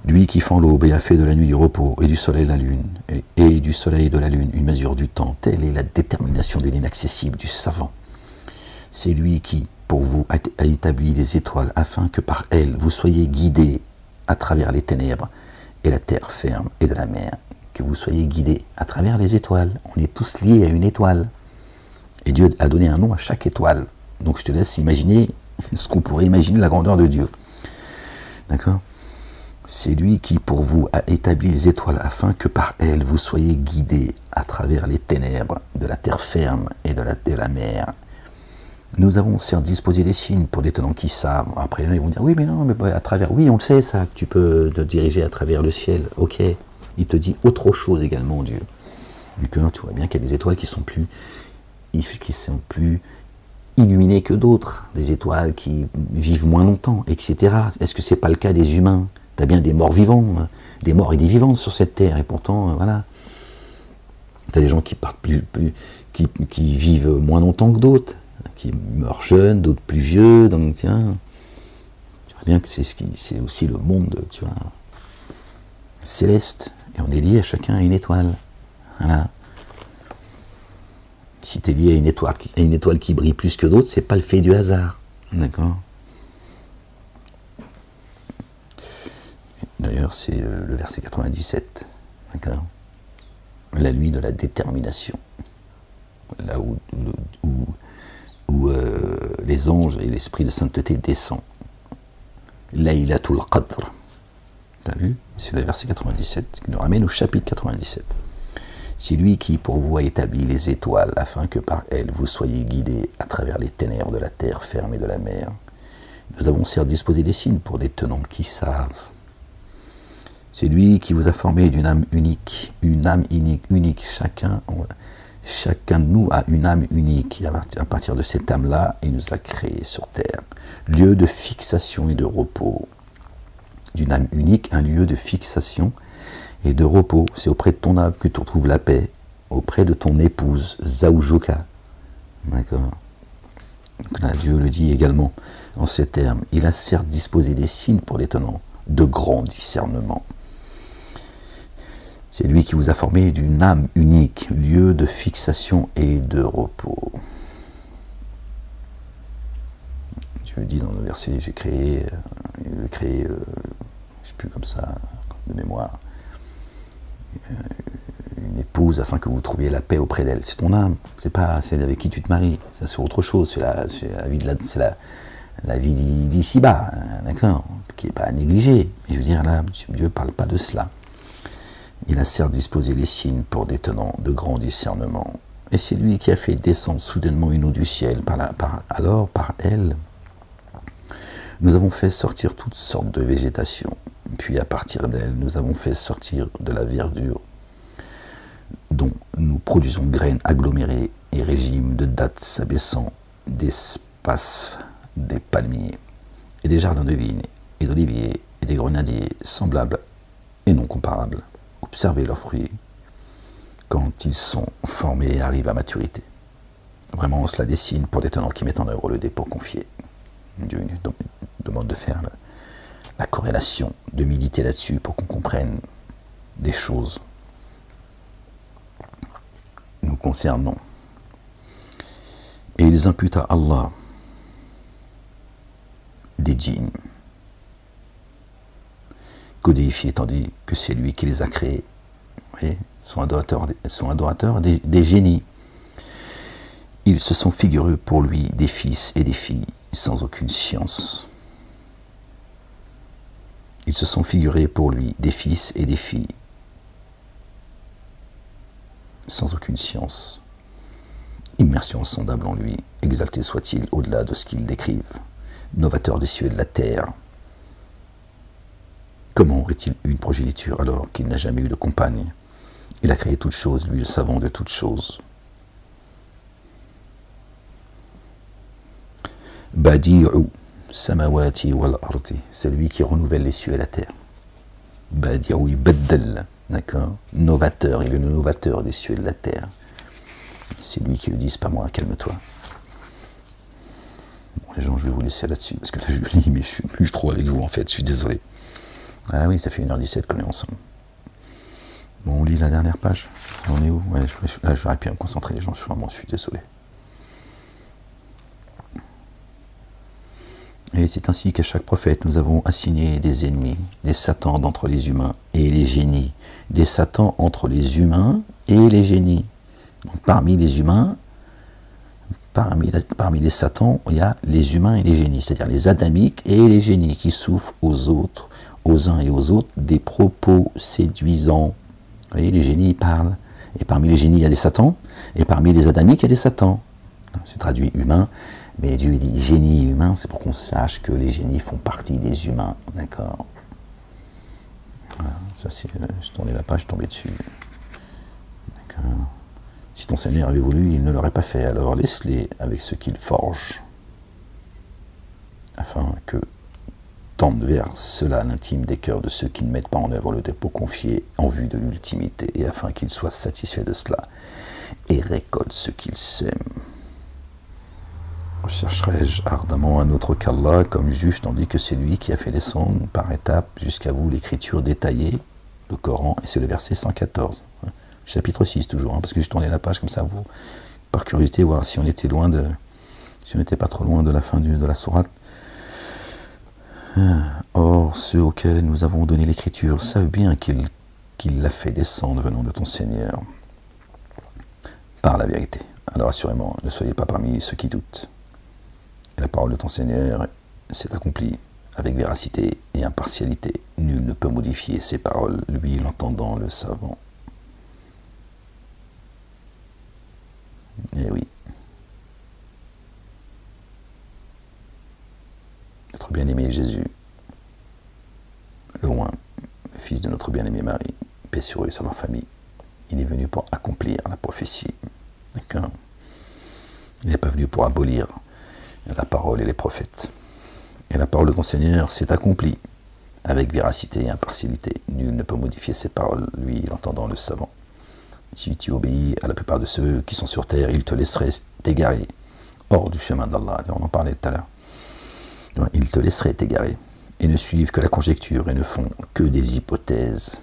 S1: Lui qui fend l'aube et a fait de la nuit du repos et du soleil la lune, et du soleil et de la lune une mesure du temps, telle est la détermination de l'inaccessible, du savant. C'est lui qui, pour vous, a établi les étoiles afin que par elles vous soyez guidés à travers les ténèbres et la terre ferme et de la mer. Que vous soyez guidés à travers les étoiles. On est tous liés à une étoile. Et Dieu a donné un nom à chaque étoile. Donc je te laisse imaginer ce qu'on pourrait imaginer la grandeur de Dieu. D'accord? C'est lui qui, pour vous, a établi les étoiles afin que par elles vous soyez guidés à travers les ténèbres de la terre ferme et de la mer. Nous avons certes disposé des signes pour des tenants qui savent. Après, ils vont dire, oui, mais non, mais à travers... Oui, on le sait, ça, que tu peux te diriger à travers le ciel. Ok. Il te dit autre chose également, Dieu. Donc, tu vois bien qu'il y a des étoiles qui sont plus illuminées que d'autres. Des étoiles qui vivent moins longtemps, etc. Est-ce que c'est pas le cas des humains? Tu as bien des morts vivants, des morts et des vivants sur cette terre. Et pourtant, voilà. Tu as des gens qui partent qui vivent moins longtemps que d'autres, qui meurent jeunes, d'autres plus vieux. Donc, tiens, tu vois bien que c'est aussi le monde, tu vois, céleste. Et on est lié à chacun à une étoile. Voilà. Si tu es lié à une étoile qui brille plus que d'autres, c'est pas le fait du hasard. D'accord? D'ailleurs, c'est le verset 97. D'accord? La nuit de la détermination. Là où les anges et l'esprit de sainteté descend. Laylatul Qadr. T'as vu? C'est le verset 97 qui nous ramène au chapitre 97. C'est lui qui pour vous a établi les étoiles afin que par elles vous soyez guidés à travers les ténèbres de la terre ferme et de la mer. Nous avons certes disposé des signes pour des tenants qui savent. C'est lui qui vous a formé d'une âme unique, unique. Chacun de nous a une âme unique. Et à partir de cette âme-là, il nous a créés sur terre. Lieu de fixation et de repos. D'une âme unique, un lieu de fixation et de repos. C'est auprès de ton âme que tu retrouves la paix, auprès de ton épouse, Zawjuka. D'accord? Là, Dieu le dit également en ces termes. Il a certes disposé des signes pour les tenants, de grand discernement. C'est lui qui vous a formé d'une âme unique, lieu de fixation et de repos. Dieu dit dans le verset, j'ai créé, je ne sais plus comme ça, de mémoire, une épouse afin que vous trouviez la paix auprès d'elle. C'est ton âme, c'est pas celle avec qui tu te maries. Ça, c'est autre chose. C'est la vie la vie d'ici-bas, d'accord, qui n'est pas à négliger. Mais je veux dire, là, Dieu ne parle pas de cela. Il a certes disposé les signes pour des tenants de grand discernement. Et c'est lui qui a fait descendre soudainement une eau du ciel. Alors, par elle, nous avons fait sortir toutes sortes de végétation. Puis, à partir d'elle, nous avons fait sortir de la verdure dont nous produisons graines agglomérées et régimes de dattes s'abaissant, d'espaces, des palmiers, et des jardins de vignes, et d'oliviers, et des grenadiers, semblables et non comparables. Observez leurs fruits quand ils sont formés et arrivent à maturité. Vraiment, cela dessine pour des tenants qui mettent en œuvre le dépôt confié. Dieu nous demande de faire la corrélation, de méditer là-dessus pour qu'on comprenne des choses nous concernant. Et ils imputent à Allah des djinns, codifiés, tandis que c'est lui qui les a créés. Vous voyez, sont adorateurs des génies. Ils se sont figurés pour lui des fils et des filles sans aucune science. Ils se sont figurés pour lui des fils et des filles sans aucune science. Immersion insondable en lui, exalté soit-il au-delà de ce qu'ils décrivent, novateur des cieux et de la terre. Comment aurait-il eu une progéniture alors qu'il n'a jamais eu de compagne? Il a créé toutes choses, lui le savant de toutes choses. Badi'u samawati wal ardi, c'est lui qui renouvelle les cieux et la terre. Badi'u ibaddal, d'accord, novateur, il est le novateur des cieux et de la terre. C'est lui qui le dit, c'est pas moi, calme-toi. Bon, les gens, je vais vous laisser là-dessus, parce que là je lis, mais je suis plus trop avec vous en fait, je suis désolé. Ah oui, ça fait 1h17 qu'on est ensemble. Bon, on lit la dernière page. On est où? Ouais, là, j'aurais pu me concentrer, les gens, je suis désolé. Et c'est ainsi qu'à chaque prophète, nous avons assigné des ennemis, des satans d'entre les humains et les génies, des satans entre les humains et les génies. Donc, parmi les humains, parmi les satans, il y a les humains et les génies, c'est-à-dire les adamiques et les génies qui souffrent aux autres, aux uns et aux autres, des propos séduisants. Vous voyez, les génies parlent, et parmi les génies, il y a des satans, et parmi les adamiques, il y a des satans. C'est traduit humain, mais Dieu dit génie humain, c'est pour qu'on sache que les génies font partie des humains, d'accord. Voilà, ça c'est, je tournais la page, je tombais dessus. D'accord. Si ton Seigneur avait voulu, il ne l'aurait pas fait, alors laisse-les avec ce qu'il forge, afin que tende vers cela l'intime des cœurs de ceux qui ne mettent pas en œuvre le dépôt confié en vue de l'ultimité, et afin qu'ils soient satisfaits de cela, et récoltent ce qu'ils sèment. Rechercherai-je ardemment un autre qu'Allah comme juge, tandis que c'est lui qui a fait descendre par étapes jusqu'à vous l'écriture détaillée, le Coran, et c'est le verset 114. Chapitre 6 toujours, hein, parce que j'ai tourné la page comme ça, vous, par curiosité, voir si on était loin de, si on n'était pas trop loin de la fin de la sourate. Or, ceux auxquels nous avons donné l'écriture savent bien qu'il l'a fait descendre venant de ton Seigneur par la vérité. Alors assurément, ne soyez pas parmi ceux qui doutent. Et la parole de ton Seigneur s'est accomplie avec véracité et impartialité. Nul ne peut modifier ses paroles, lui l'entendant, le savant. Eh oui. Notre bien-aimé Jésus, le loin, le fils de notre bien-aimé Marie, paix sur eux et sur leur famille, il est venu pour accomplir la prophétie. D'accord? Il n'est pas venu pour abolir la parole et les prophètes. Et la parole de ton Seigneur s'est accomplie avec véracité et impartialité. Nul ne peut modifier ses paroles, lui l'entendant, le savant. Si tu obéis à la plupart de ceux qui sont sur terre, ils te laisseraient t'égarer hors du chemin d'Allah. On en parlait tout à l'heure. Ils te laisseraient t'égarer et ne suivent que la conjecture et ne font que des hypothèses.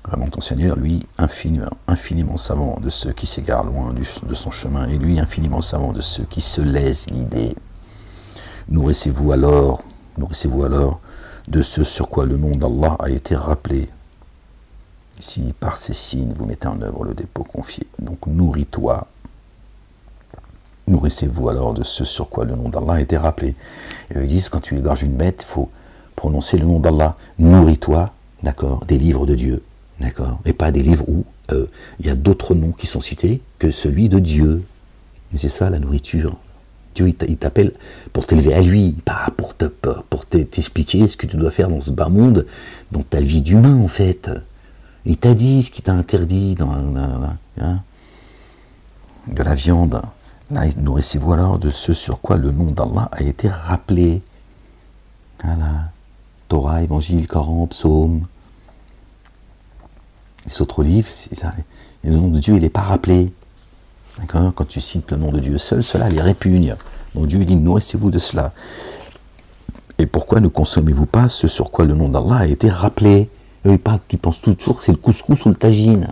S1: Vraiment, ton Seigneur, lui, infiniment savant de ceux qui s'égarent loin de son chemin, et lui, infiniment savant de ceux qui se laissent guider. Nourrissez-vous alors de ce sur quoi le nom d'Allah a été rappelé, si par ces signes vous mettez en œuvre le dépôt confié. Donc nourris-toi. Nourrissez-vous alors de ce sur quoi le nom d'Allah a été rappelé. Et ils disent, quand tu égorges une bête, il faut prononcer le nom d'Allah. Nourris-toi, d'accord, des livres de Dieu, d'accord, et pas des livres où il y a d'autres noms qui sont cités que celui de Dieu. Et c'est ça la nourriture. Dieu, il t'appelle pour t'élever à lui, pas pour t'expliquer ce que tu dois faire dans ce bas monde, dans ta vie d'humain en fait. Il t'a dit ce qu'il t'a interdit de la viande. Là, nourrissez-vous alors de ce sur quoi le nom d'Allah a été rappelé. Voilà. Torah, Évangile, Coran, Psaume. Les autres livres, le nom de Dieu, il n'est pas rappelé. D'accord ? Quand tu cites le nom de Dieu seul, cela les répugne. Donc Dieu dit, nourrissez-vous de cela. Et pourquoi ne consommez-vous pas ce sur quoi le nom d'Allah a été rappelé ? Tu penses toujours que c'est le couscous ou le tagine.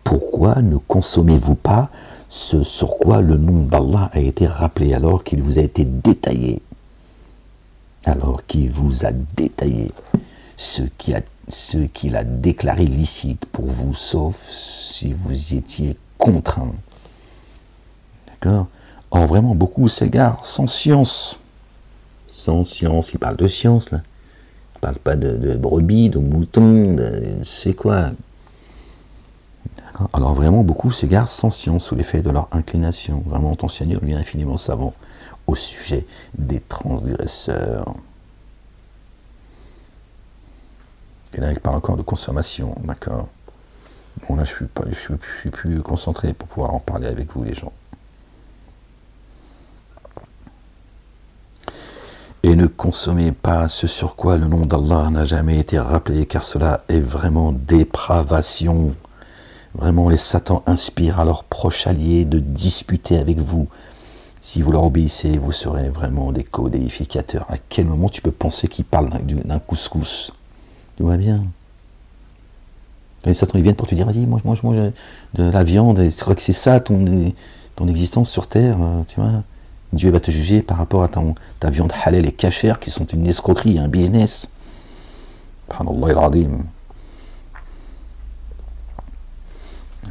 S1: Pourquoi ne consommez-vous pas ce sur quoi le nom d'Allah a été rappelé alors qu'il vous a été détaillé? Alors qu'il vous a détaillé ce qu'il a déclaré licite pour vous, sauf si vous étiez contraint. D'accord? Or, vraiment, beaucoup s'égarent sans science. Sans science, il parle de science, là. Il ne parle pas de brebis, de moutons, de c'est quoi. D'accord? Alors, vraiment, beaucoup s'égarent sans science, sous l'effet de leur inclination. Vraiment, ton Seigneur, lui, est infiniment savant au sujet des transgresseurs. Et là, il parle encore de consommation, d'accord. Bon, là, je suis plus concentré pour pouvoir en parler avec vous, les gens. Et ne consommez pas ce sur quoi le nom d'Allah n'a jamais été rappelé, car cela est vraiment dépravation. Vraiment, les satans inspirent à leurs proches alliés de disputer avec vous. Si vous leur obéissez, vous serez vraiment des codéificateurs. À quel moment tu peux penser qu'ils parlent d'un couscous? Tu vois bien. Les satans, ils viennent pour te dire, vas-y, moi je mange de la viande, et c'est vrai que c'est ça ton existence sur Terre, tu vois. Dieu va te juger par rapport à ta viande halal et cachère, qui sont une escroquerie, un business. Subhanallah al-Adim.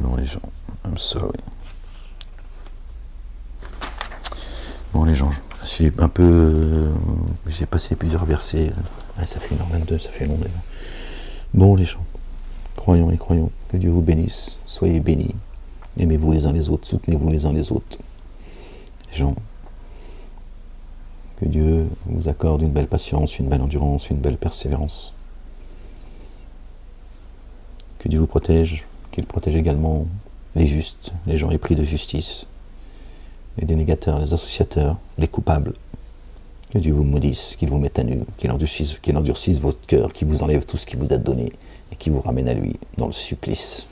S1: Bon les gens, I'm sorry. Bon les gens, j'ai un peu... j'ai passé plusieurs versets. Ça fait 1h22, ça fait long déjà. Bon les gens, croyons et croyons, que Dieu vous bénisse, soyez bénis, aimez-vous les uns les autres, soutenez-vous les uns les autres. Les gens, que Dieu vous accorde une belle patience, une belle endurance, une belle persévérance. Que Dieu vous protège, qu'il protège également les justes, les gens épris de justice, les dénégateurs, les associateurs, les coupables. Que Dieu vous maudisse, qu'il vous mette à nu, qu'il endurcisse votre cœur, qu'il vous enlève tout ce qu'il vous a donné et qu'il vous ramène à lui dans le supplice.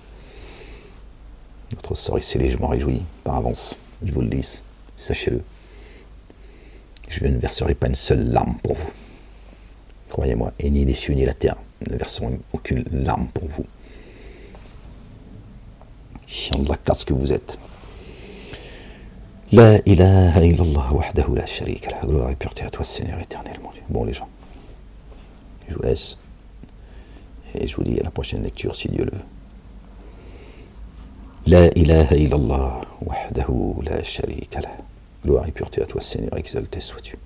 S1: Votre sort est scellé, je m'en réjouis par avance, je vous le dis, sachez-le. Je ne verserai pas une seule larme pour vous. Croyez-moi, et ni les cieux ni la terre ne verseront aucune larme pour vous. Inch'Allah, qu'est-ce que vous êtes. La ilaha illallah wahdahu la sharika lah. Gloire et pureté à toi, Seigneur éternel, mon Dieu. Bon, les gens, je vous laisse. Et je vous dis à la prochaine lecture, si Dieu le veut. La ilaha illallah wahdahu la sharika lah. Gloire et pureté à toi, Seigneur, exalté sois-tu.